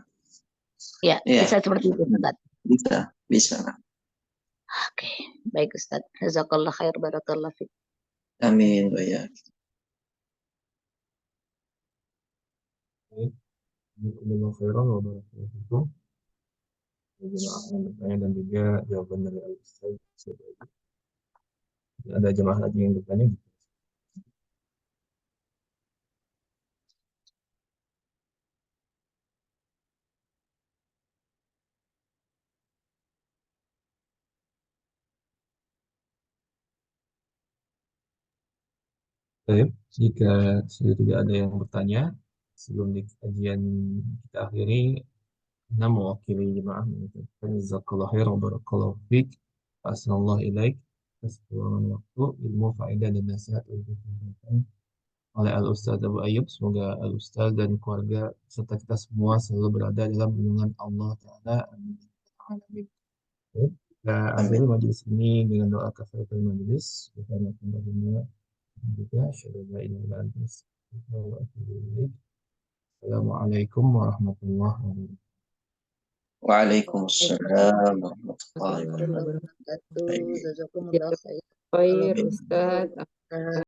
Ya, ya. bisa seperti itu Ustadz. Bisa, bisa. Oke, baik Ustadz. Jazakallah khair, barakallah fiik. Amin, ya. Baik, jazakumullah khairan wa barakallahu fikum. Jemaah yang bertanya dan juga jawaban dari Al-Ustaz. Ada jemaah lagi yang bertanya? Baik, jika sudah tidak ada yang bertanya, sebelum di kajian kita akhiri, Ana mewakili jemaah mengucapkan jazakallahu khairan wa barakallahu fiik. Assalamualaikum ilaik. Atas kekurangan waktu, ilmu, faedah dan nasihat yang diberikan oleh Al-Ustaz Abu Ayyub. Semoga Al-Ustaz dan keluarga serta kita semua selalu berada dalam lindungan Allah Ta'ala. Amin. Amin. Baik, kita akhiri Amin. majelis ini dengan doa kafaratul majelis. Subhanallahumma juga syada la ilaha illa anta astaghfiruka wa atubu ilaik. Assalamualaikum warahmatullahi wabarakatuh. Waalaikumsalam warahmatullahi Warahmatullahi wabarakatuh. Wabarakatuh. Baik. Jazakumullah khair. Khair Amin. Ustadz.